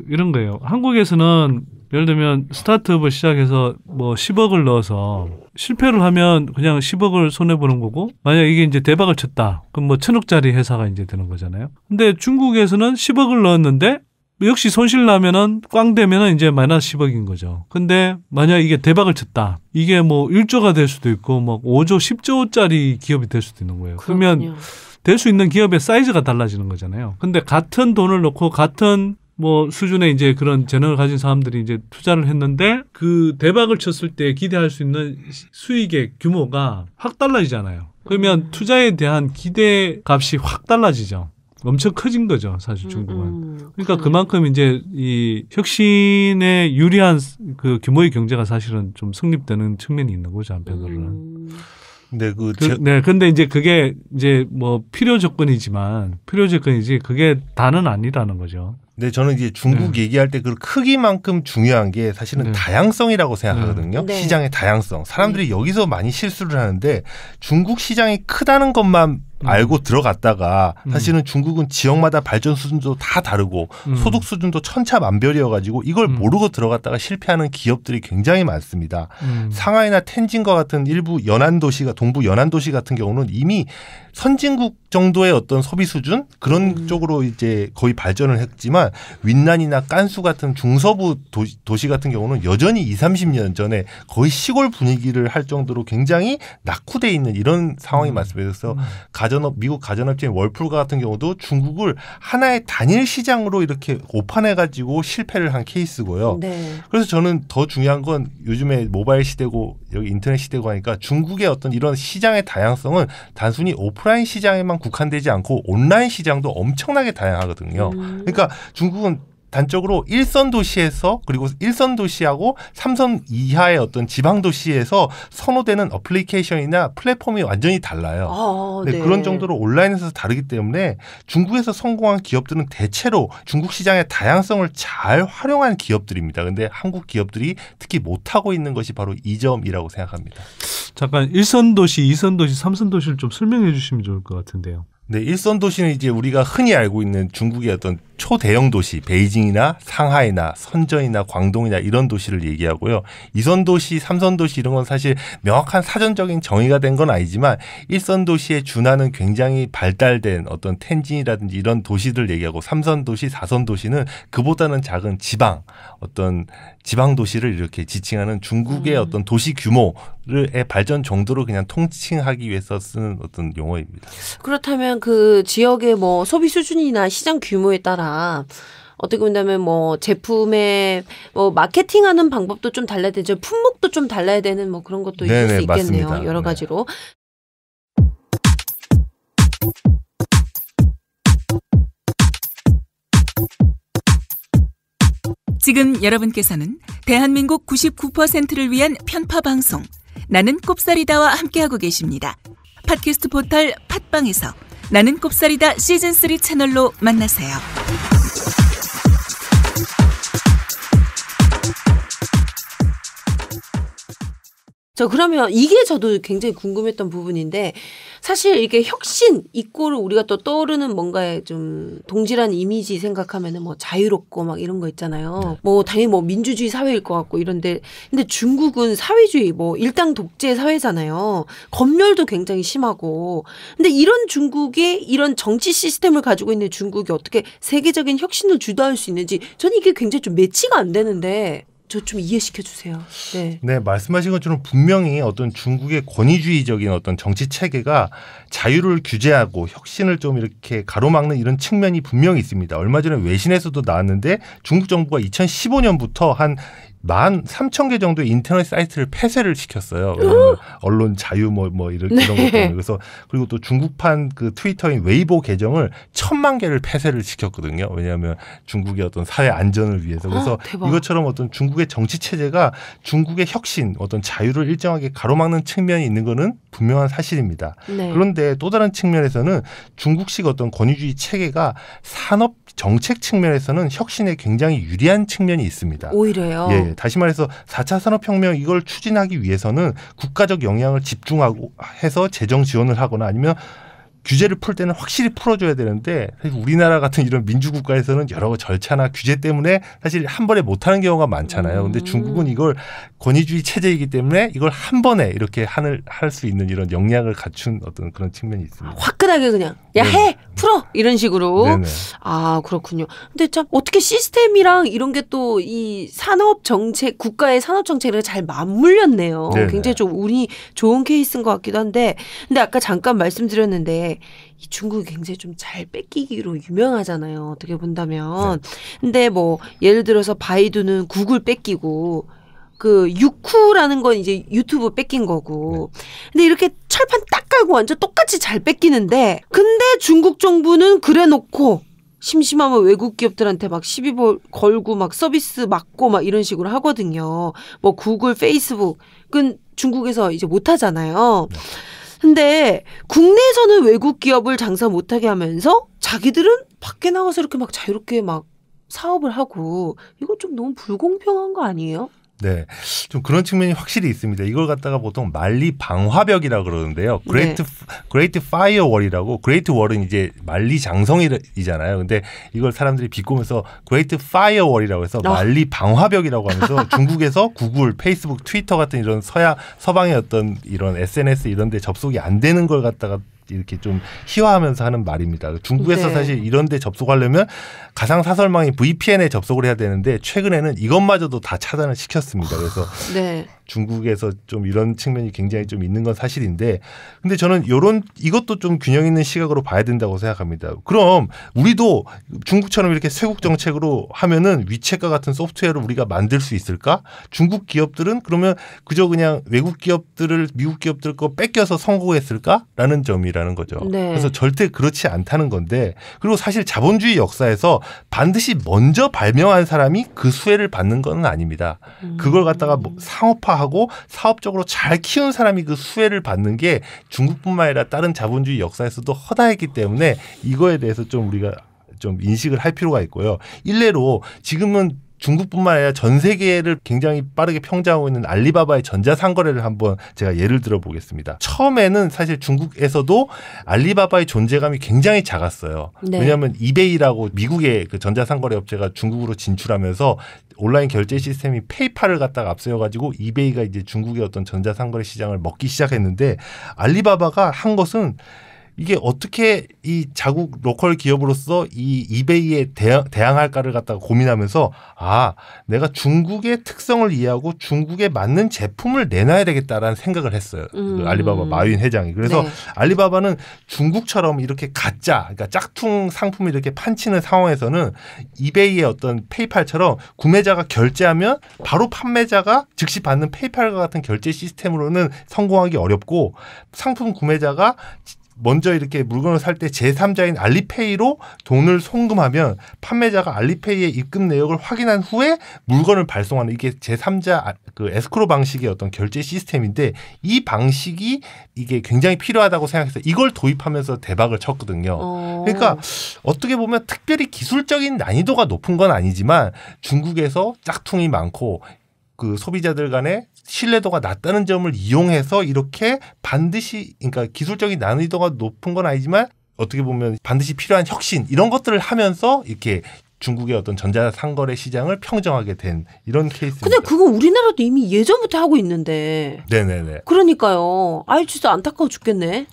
이런 거예요. 한국에서는 예를 들면 스타트업을 시작해서 뭐 10억을 넣어서 실패를 하면 그냥 10억을 손해보는 거고, 만약 이게 이제 대박을 쳤다. 그럼 뭐 1000억짜리 회사가 이제 되는 거잖아요. 근데 중국에서는 10억을 넣었는데 역시 손실 나면은 꽝 되면은 이제 마이너스 10억인 거죠. 근데 만약 이게 대박을 쳤다. 이게 뭐 1조가 될 수도 있고 뭐 5조, 10조짜리 기업이 될 수도 있는 거예요. 그러면 될 수 있는 기업의 사이즈가 달라지는 거잖아요. 근데 같은 돈을 넣고 같은 뭐 수준의 이제 그런 재능을 가진 사람들이 이제 투자를 했는데 그 대박을 쳤을 때 기대할 수 있는 수익의 규모가 확 달라지잖아요. 그러면 투자에 대한 기대 값이 확 달라지죠. 엄청 커진 거죠, 사실 중국은. 그러니까 그만큼 이제 이 혁신에 유리한 그 규모의 경제가 사실은 좀 성립되는 측면이 있는 거죠, 한편으로는. 근데 이제 그게 이제 뭐 필요 조건이지 그게 다는 아니라는 거죠. 네, 저는 이제 중국 얘기할 때 그 크기만큼 중요한 게 사실은 다양성이라고 생각하거든요. 네. 시장의 다양성. 사람들이 여기서 많이 실수를 하는데 중국 시장이 크다는 것만 알고 들어갔다가 사실은 중국은 지역마다 발전 수준도 다 다르고 소득 수준도 천차만별이어가지고 이걸 모르고 들어갔다가 실패하는 기업들이 굉장히 많습니다. 상하이나 텐진과 같은 일부 연안 도시가 동부 연안 도시 같은 경우는 이미 선진국 정도의 어떤 소비 수준 그런 쪽으로 이제 거의 발전을 했지만 윈난이나 깐수 같은 중서부 도시 같은 경우는 여전히 20-30년 전에 거의 시골 분위기를 할 정도로 굉장히 낙후돼 있는 이런 상황이 맞습니다. 그래서 미국 가전업체인 월풀 같은 경우도 중국을 하나의 단일 시장으로 이렇게 오판해가지고 실패를 한 케이스고요. 네. 그래서 저는 더 중요한 건 요즘에 모바일 시대고 여기 인터넷 시대고 하니까 중국의 어떤 이런 시장의 다양성은 단순히 오프라인 시장에만 국한되지 않고 온라인 시장도 엄청나게 다양하거든요. 그러니까 중국은 단적으로 1선 도시에서 그리고 1선 도시하고 3선 이하의 어떤 지방 도시에서 선호되는 어플리케이션이나 플랫폼이 완전히 달라요. 네. 그런 정도로 온라인에서 다르기 때문에 중국에서 성공한 기업들은 대체로 중국 시장의 다양성을 잘 활용한 기업들입니다. 근데 한국 기업들이 특히 못하고 있는 것이 바로 이 점이라고 생각합니다. 잠깐 1선 도시, 2선 도시, 3선 도시를 좀 설명해 주시면 좋을 것 같은데요. 네, 1선 도시는 이제 우리가 흔히 알고 있는 중국의 어떤 초대형 도시, 베이징이나 상하이나 선전이나 광동이나 이런 도시를 얘기하고요. 2선 도시, 3선 도시 이런 건 사실 명확한 사전적인 정의가 된 건 아니지만 1선 도시에 준하는 굉장히 발달된 어떤 텐진이라든지 이런 도시들 얘기하고 3선 도시, 4선 도시는 그보다는 작은 어떤 지방 도시를 이렇게 지칭하는 중국의 어떤 도시 규모의 발전 정도로 그냥 통칭하기 위해서 쓰는 어떤 용어입니다. 그렇다면 그 지역의 뭐 소비 수준이나 시장 규모에 따라 어떻게 본다면 뭐 제품의 뭐 마케팅하는 방법도 좀 달라야 되죠. 품목도 좀 달라야 되는 뭐 그런 것도 있을 수 있겠네요. 맞습니다. 여러 가지로. 지금 여러분께서는 대한민국 99%를 위한 편파 방송 나는 꼽사리다와 함께하고 계십니다. 팟캐스트 포털 팟빵에서 나는 꼽사리다 시즌3 채널로 만나세요. 그러면 이게 저도 굉장히 궁금했던 부분인데 사실 이게 혁신 이꼴을 우리가 또 떠오르는 뭔가에 좀 동질한 이미지 생각하면은 뭐 자유롭고 막 이런 거 있잖아요. 뭐 당연히 뭐 민주주의 사회일 것 같고 이런데 근데 중국은 사회주의 뭐 일당 독재 사회잖아요. 검열도 굉장히 심하고 근데 이런 중국이 이런 정치 시스템을 가지고 있는 중국이 어떻게 세계적인 혁신을 주도할 수 있는지 저는 이게 굉장히 좀 매치가 안 되는데 저 좀 이해시켜 주세요. 네, 말씀하신 것처럼 분명히 어떤 중국의 권위주의적인 어떤 정치 체계가 자유를 규제하고 혁신을 좀 이렇게 가로막는 이런 측면이 분명히 있습니다. 얼마 전에 외신에서도 나왔는데 중국 정부가 2015년부터 한 13,000개 정도의 인터넷 사이트를 폐쇄를 시켰어요. 왜냐면 언론 자유 뭐 이런 것 때문에. 그래서 그리고 또 중국판 그 트위터인 웨이보 계정을 1,000만 개를 폐쇄를 시켰거든요. 왜냐하면 중국의 어떤 사회 안전을 위해서. 그래서 이것처럼 어떤 중국의 정치 체제가 중국의 혁신, 어떤 자유를 일정하게 가로막는 측면이 있는 거는 분명한 사실입니다. 네. 그런데 또 다른 측면에서는 중국식 어떤 권위주의 체계가 산업 정책 측면에서는 혁신에 굉장히 유리한 측면이 있습니다. 오히려요? 예, 다시 말해서 4차 산업혁명 이걸 추진하기 위해서는 국가적 역량을 집중하고 해서 재정 지원을 하거나 아니면 규제를 풀 때는 확실히 풀어줘야 되는데 사실 우리나라 같은 이런 민주국가에서는 여러 절차나 규제 때문에 사실 한 번에 못하는 경우가 많잖아요. 근데 중국은 이걸 권위주의 체제이기 때문에 이걸 한 번에 이렇게 할 수 있는 이런 역량을 갖춘 어떤 그런 측면이 있습니다. 화끈하게 그냥 야 해! 풀어! 이런 식으로. 네네. 아 그렇군요. 근데 참 어떻게 시스템이랑 이런 게 또 이 산업 정책 국가의 산업 정책을 잘 맞물렸네요. 네네. 굉장히 좀 운이 좋은 케이스인 것 같기도 한데 근데 아까 잠깐 말씀드렸는데 이 중국이 굉장히 좀 잘 뺏기기로 유명하잖아요. 어떻게 본다면. 네. 근데 뭐 예를 들어서 바이두는 구글 뺏기고 그 유쿠라는 건 이제 유튜브 뺏긴 거고. 근데 이렇게 철판 딱 깔고 완전 똑같이 잘 뺏기는데 근데 중국 정부는 그래놓고 심심하면 외국 기업들한테 막 시비 걸고 막 서비스 막고 막 이런 식으로 하거든요. 뭐 구글, 페이스북은 중국에서 이제 못 하잖아요. 근데 국내에서는 외국 기업을 장사 못하게 하면서 자기들은 밖에 나가서 이렇게 막 자유롭게 막 사업을 하고 이건 좀 너무 불공평한 거 아니에요? 네, 좀 그런 측면이 확실히 있습니다. 이걸 갖다가 보통 만리 방화벽이라고 그러는데요. 그레이트 파이어월이라고, 그레이트 월은 이제 만리 장성이잖아요. 근데 이걸 사람들이 비꼬면서 그레이트 파이어월이라고 해서 만리 방화벽이라고 하면서 중국에서 구글, 페이스북, 트위터 같은 이런 서방의 어떤 이런 SNS 이런 데 접속이 안 되는 걸 갖다가 이렇게 좀 희화하면서 하는 말입니다. 중국에서 사실 이런 데 접속하려면 가상사설망인 VPN에 접속을 해야 되는데 최근에는 이것마저도 다 차단을 시켰습니다. 그래서 중국에서 좀 이런 측면이 굉장히 좀 있는 건 사실인데 근데 저는 이것도 좀 균형 있는 시각으로 봐야 된다고 생각합니다. 그럼 우리도 중국처럼 이렇게 쇄국 정책으로 하면은 위챗과 같은 소프트웨어를 우리가 만들 수 있을까? 중국 기업들은 그러면 그저 그냥 외국 기업들을 미국 기업들 거 뺏겨서 성공했을까? 라는 점이라는 거죠. 네. 그래서 절대 그렇지 않다는 건데 그리고 사실 자본주의 역사에서 반드시 먼저 발명한 사람이 그 수혜를 받는 건 아닙니다. 그걸 갖다가 뭐 상업화하고 사업적으로 잘 키운 사람이 그 수혜를 받는 게 중국뿐만 아니라 다른 자본주의 역사에서도 허다했기 때문에 이거에 대해서 좀 우리가 좀 인식을 할 필요가 있고요. 일례로 지금은 중국뿐만 아니라 전 세계를 굉장히 빠르게 평정하고 있는 알리바바의 전자상거래를 한번 제가 예를 들어 보겠습니다. 처음에는 사실 중국에서도 알리바바의 존재감이 굉장히 작았어요. 네. 왜냐하면 이베이라고 미국의 그 전자상거래 업체가 중국으로 진출하면서 온라인 결제 시스템이 페이팔을 갖다가 앞세워가지고 이베이가 이제 중국의 어떤 전자상거래 시장을 먹기 시작했는데 알리바바가 한 것은 이게 어떻게 이 자국 로컬 기업으로서 이 이베이에 대항할까를 갖다가 고민하면서 내가 중국의 특성을 이해하고 중국에 맞는 제품을 내놔야 되겠다라는 생각을 했어요. 그 알리바바 마윈 회장이. 그래서 알리바바는 중국처럼 이렇게 가짜, 그러니까 짝퉁 상품을 이렇게 판치는 상황에서는 이베이의 어떤 페이팔처럼 구매자가 결제하면 바로 판매자가 즉시 받는 페이팔과 같은 결제 시스템으로는 성공하기 어렵고 상품 구매자가 먼저 이렇게 물건을 살 때 제3자인 알리페이로 돈을 송금하면 판매자가 알리페이의 입금 내역을 확인한 후에 물건을 발송하는 이게 제3자 그 에스크로 방식의 어떤 결제 시스템인데 이 방식이 이게 굉장히 필요하다고 생각해서 이걸 도입하면서 대박을 쳤거든요. 그러니까 어떻게 보면 특별히 기술적인 난이도가 높은 건 아니지만 중국에서 짝퉁이 많고 그 소비자들 간에 신뢰도가 낮다는 점을 이용해서 이렇게 반드시 그러니까 기술적인 난이도가 높은 건 아니지만 어떻게 보면 반드시 필요한 혁신 이런 것들을 하면서 이렇게 중국의 어떤 전자상거래 시장을 평정하게 된 이런 케이스입니다. 근데 그거 우리나라도 이미 예전부터 하고 있는데. 네네네. 그러니까요. 진짜 안타까워 죽겠네.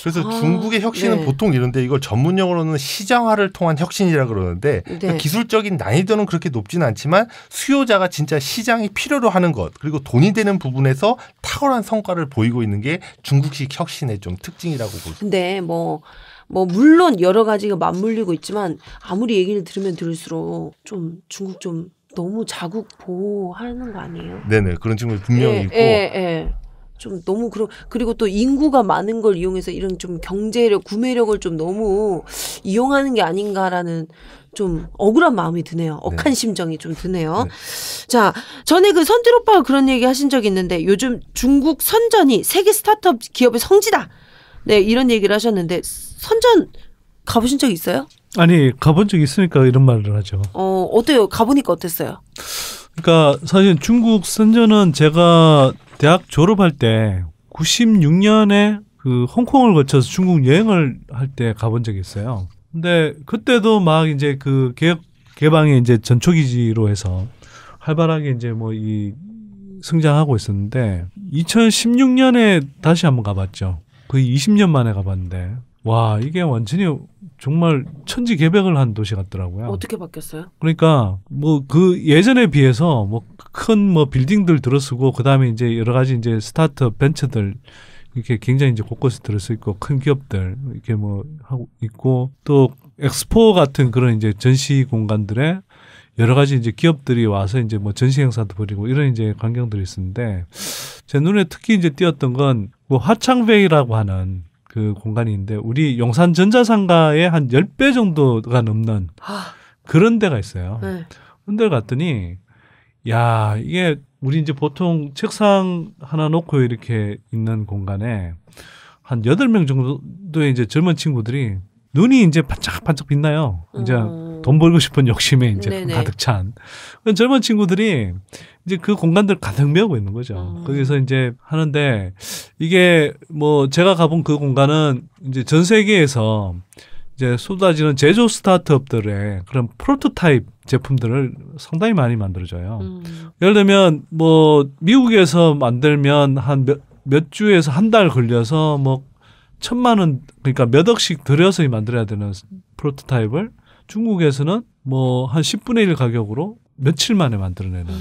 그래서 중국의 혁신은 보통 이런데 이걸 전문용어로는 시장화를 통한 혁신이라고 그러는데 그러니까 기술적인 난이도는 그렇게 높지는 않지만 수요자가 진짜 시장이 필요로 하는 것 그리고 돈이 되는 부분에서 탁월한 성과를 보이고 있는 게 중국식 혁신의 좀 특징이라고 볼 수 있습니다. 근데 뭐 물론 여러 가지가 맞물리고 있지만 아무리 얘기를 들으면 들을수록 좀 중국 좀 너무 자국 보호하는 거 아니에요? 네네 그런 친구들 분명히 있고. 좀 너무 그리고 또 인구가 많은 걸 이용해서 이런 좀 경제력, 구매력을 좀 너무 이용하는 게 아닌가라는 좀 억울한 마음이 드네요. 억한 심정이 좀 드네요. 자, 전에 그 선질 오빠가 그런 얘기 하신 적이 있는데 요즘 중국 선전이 세계 스타트업 기업의 성지다. 네, 이런 얘기를 하셨는데 선전 가보신 적 있어요? 아니, 가본 적 있으니까 이런 말을 하죠. 어때요? 가보니까 어땠어요? 그러니까 사실 중국 선전은 제가 대학 졸업할 때 96년에 그 홍콩을 거쳐서 중국 여행을 할 때 가본 적이 있어요. 근데 그때도 막 이제 그 개방의 이제 전초기지로 해서 활발하게 이제 뭐 이 성장하고 있었는데 2016년에 다시 한번 가봤죠. 거의 20년 만에 가봤는데 와 이게 완전히 정말 천지개벽을 한 도시 같더라고요. 어떻게 바뀌었어요? 그러니까 뭐 그 예전에 비해서 뭐 큰 뭐 빌딩들 들어서고 그다음에 이제 여러 가지 이제 스타트업 벤처들 이렇게 굉장히 이제 곳곳에 들어서 있고 큰 기업들 이렇게 뭐 하고 있고 또 엑스포 같은 그런 이제 전시 공간들에 여러 가지 이제 기업들이 와서 이제 뭐 전시 행사도 벌이고 이런 이제 광경들이 있었는데 제 눈에 특히 이제 띄었던 건 뭐 화창베이라고 하는 그 공간이 있는데 우리 용산 전자상가의 한 10배 정도가 넘는 그런 데가 있어요. 그런데 갔더니 야 이게 우리 이제 보통 책상 하나 놓고 이렇게 있는 공간에 한 8명 정도의 이제 젊은 친구들이 눈이 이제 반짝반짝 빛나요. 이제 돈 벌고 싶은 욕심에 이제 네네. 가득 찬 젊은 친구들이 이제 그 공간들 가득 메우고 있는 거죠. 거기서 이제 하는데 이게 뭐 제가 가본 그 공간은 이제 전 세계에서 이제 쏟아지는 제조 스타트업들의 그런 프로토타입 제품들을 상당히 많이 만들어줘요. 예를 들면 뭐 미국에서 만들면 한 몇 주에서 한 달 걸려서 뭐 1,000만 원 그러니까 몇 억씩 들여서 만들어야 되는 프로토타입을 중국에서는 뭐 한 10분의 1 가격으로 며칠 만에 만들어내는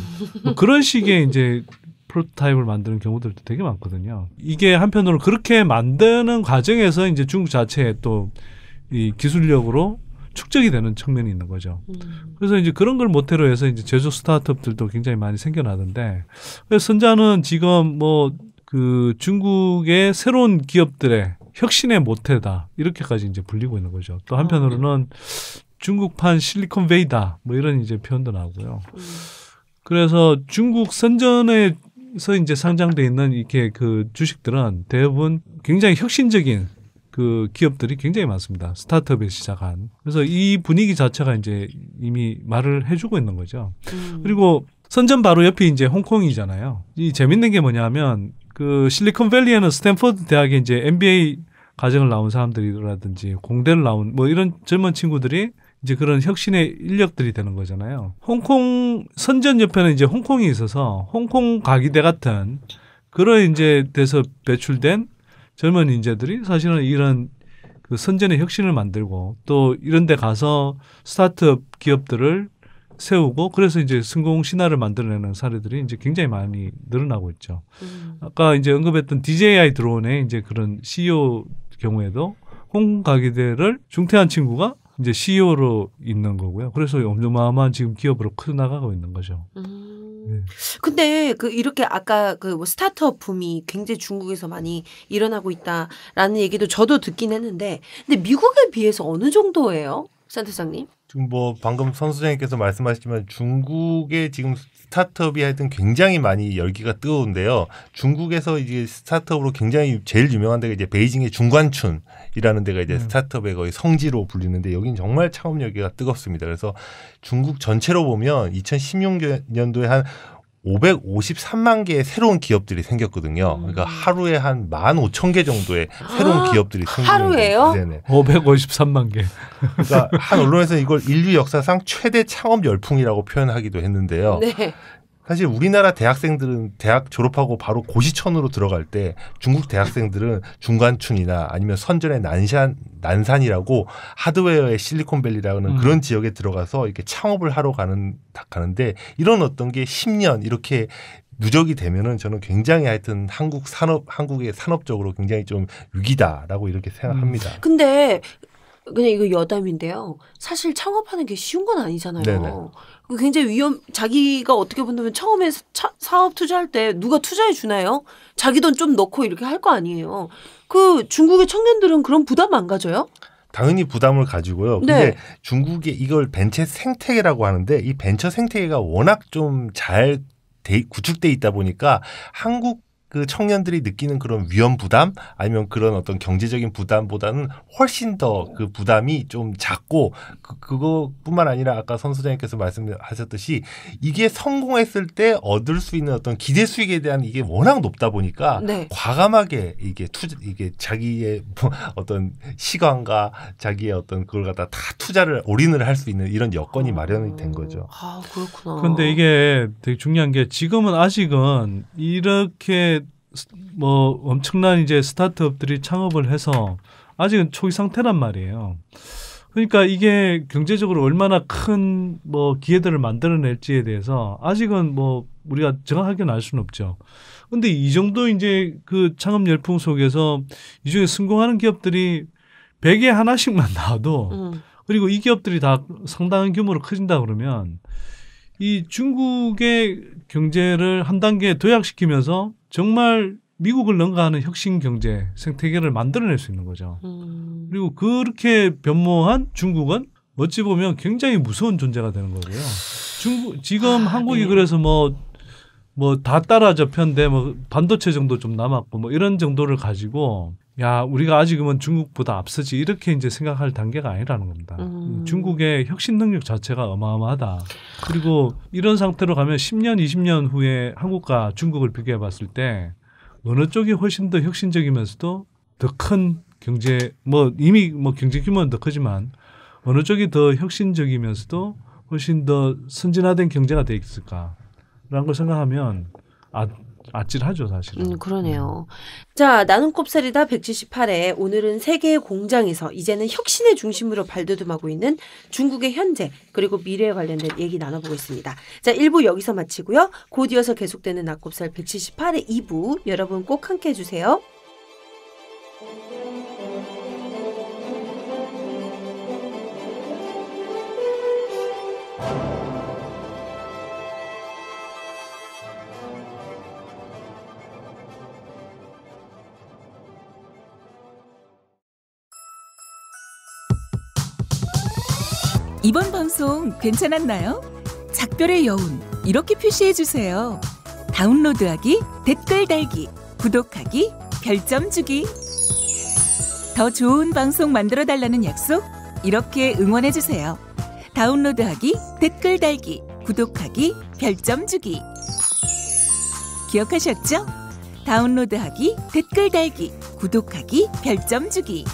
뭐 그런 식의 이제 프로토타입을 만드는 경우들도 되게 많거든요. 이게 한편으로 그렇게 만드는 과정에서 이제 중국 자체에 또 이 기술력으로 축적이 되는 측면이 있는 거죠. 그래서 이제 그런 걸 모태로 해서 이제 제조 스타트업들도 굉장히 많이 생겨나던데 그래서 선자는 지금 뭐 그 중국의 새로운 기업들의 혁신의 모태다 이렇게까지 이제 불리고 있는 거죠. 또 한편으로는 중국판 실리콘베이다 뭐 이런 이제 표현도 나오고요. 그래서 중국 선전에서 이제 상장돼 있는 이렇게 그 주식들은 대부분 굉장히 혁신적인 그 기업들이 굉장히 많습니다. 스타트업에 시작한. 그래서 이 분위기 자체가 이제 이미 말을 해주고 있는 거죠. 그리고 선전 바로 옆이 이제 홍콩이잖아요. 이 재밌는 게 뭐냐면 그 실리콘밸리에는 스탠퍼드 대학에 이제 MBA 과정을 나온 사람들이라든지 공대를 나온 뭐 이런 젊은 친구들이 이제 그런 혁신의 인력들이 되는 거잖아요. 홍콩 선전 옆에는 이제 홍콩이 있어서 홍콩 가기대 같은 그런 이제 돼서 배출된 젊은 인재들이 사실은 이런 그 선전의 혁신을 만들고 또 이런 데 가서 스타트업 기업들을 세우고 그래서 이제 성공 신화를 만들어내는 사례들이 이제 굉장히 많이 늘어나고 있죠. 아까 이제 언급했던 DJI 드론의 이제 그런 CEO 경우에도 홍콩 가기대를 중퇴한 친구가 이제 CEO로 있는 거고요. 그래서 어마어마한 지금 기업으로 커나가고 있는 거죠. 근데 그 이렇게 아까 그 뭐 스타트업 붐이 굉장히 중국에서 많이 일어나고 있다라는 얘기도 저도 듣긴 했는데, 근데 미국에 비해서 어느 정도예요, 센터장님? 지금 뭐 방금 선 소장님께서 말씀하셨지만 중국의 지금 스타트업이 하여튼 굉장히 많이 열기가 뜨거운데요. 중국에서 이제 스타트업으로 굉장히 제일 유명한 데가 이제 베이징의 중관춘이라는 데가 이제 스타트업의 거의 성지로 불리는데 여긴 정말 창업 열기가 뜨겁습니다. 그래서 중국 전체로 보면 2016년도에 한 553만 개의 새로운 기업들이 생겼거든요. 그러니까 하루에 한 15,000개 정도의 새로운 기업들이 생기는 하루에요? 네네. 553만 개. 그러니까 한 언론에서 이걸 인류 역사상 최대 창업 열풍이라고 표현하기도 했는데요. 네. 사실 우리나라 대학생들은 대학 졸업하고 바로 고시촌으로 들어갈 때 중국 대학생들은 중관춘이나 아니면 선전의 난산이라고 하드웨어의 실리콘밸리라는 그런 지역에 들어가서 이렇게 창업을 하러 가는데 이런 어떤 게 10년 이렇게 누적이 되면은 저는 굉장히 하여튼 한국의 산업적으로 굉장히 좀 위기다라고 이렇게 생각합니다. 근데 그냥 이거 여담인데요. 사실 창업하는 게 쉬운 건 아니잖아요. 네네. 굉장히 자기가 어떻게 보면 처음에 사업 투자할 때 누가 투자해 주나요? 자기 돈 좀 넣고 이렇게 할 거 아니에요. 그 중국의 청년들은 그런 부담 안 가져요? 당연히 부담을 가지고요. 근데 네. 중국에 이걸 벤처 생태계라고 하는데 이 벤처 생태계가 워낙 좀 잘 구축돼 있다 보니까 한국 그 청년들이 느끼는 그런 위험 부담 아니면 그런 어떤 경제적인 부담보다는 훨씬 더 그 부담이 좀 작고 그거뿐만 아니라 아까 선 소장님께서 말씀하셨듯이 이게 성공했을 때 얻을 수 있는 어떤 기대 수익에 대한 이게 워낙 높다 보니까 네. 과감하게 이게 자기의 어떤 시간과 자기의 어떤 그걸 갖다 다 투자를 올인을 할 수 있는 이런 여건이 마련이 된 거죠. 아, 그렇구나. 그런데 이게 되게 중요한 게 지금은 아직은 이렇게 뭐 엄청난 이제 스타트업들이 창업을 해서 아직은 초기 상태란 말이에요. 그러니까 이게 경제적으로 얼마나 큰 뭐 기회들을 만들어낼지에 대해서 아직은 뭐 우리가 정확하게는 알 수는 없죠. 근데 이 정도 이제 그 창업 열풍 속에서 이 중에 성공하는 기업들이 100에 하나씩만 나와도 그리고 이 기업들이 다 상당한 규모로 커진다 그러면 이 중국의 경제를 한 단계 도약시키면서 정말 미국을 능가하는 혁신 경제 생태계를 만들어낼 수 있는 거죠. 그리고 그렇게 변모한 중국은 어찌 보면 굉장히 무서운 존재가 되는 거고요. 지금 한국이 그래서 뭐 다 따라잡혔는데 뭐 반도체 정도 좀 남았고 뭐 이런 정도를 가지고 야 우리가 아직은 중국보다 앞서지 이렇게 이제 생각할 단계가 아니라는 겁니다. 중국의 혁신 능력 자체가 어마어마하다. 그리고 이런 상태로 가면 10년, 20년 후에 한국과 중국을 비교해 봤을 때 어느 쪽이 훨씬 더 혁신적이면서도 더 큰 경제 뭐 이미 뭐 경제 규모는 더 크지만 어느 쪽이 더 혁신적이면서도 훨씬 더 선진화된 경제가 돼 있을까라는 걸 생각하면 아찔하죠 사실은. 그러네요. 자, 나는 꼽살이다 178회 오늘은 세계의 공장에서 이제는 혁신의 중심으로 발돋움하고 있는 중국의 현재 그리고 미래에 관련된 얘기 나눠보고 있습니다. 자, 1부 여기서 마치고요. 곧 이어서 계속되는 낙곱살 178회 2부 여러분 꼭 함께 해주세요. 이번 방송 괜찮았나요? 작별의 여운 이렇게 표시해주세요. 다운로드하기, 댓글 달기, 구독하기, 별점 주기. 더 좋은 방송 만들어달라는 약속 이렇게 응원해주세요. 다운로드하기, 댓글 달기, 구독하기, 별점 주기. 기억하셨죠? 다운로드하기, 댓글 달기, 구독하기, 별점 주기.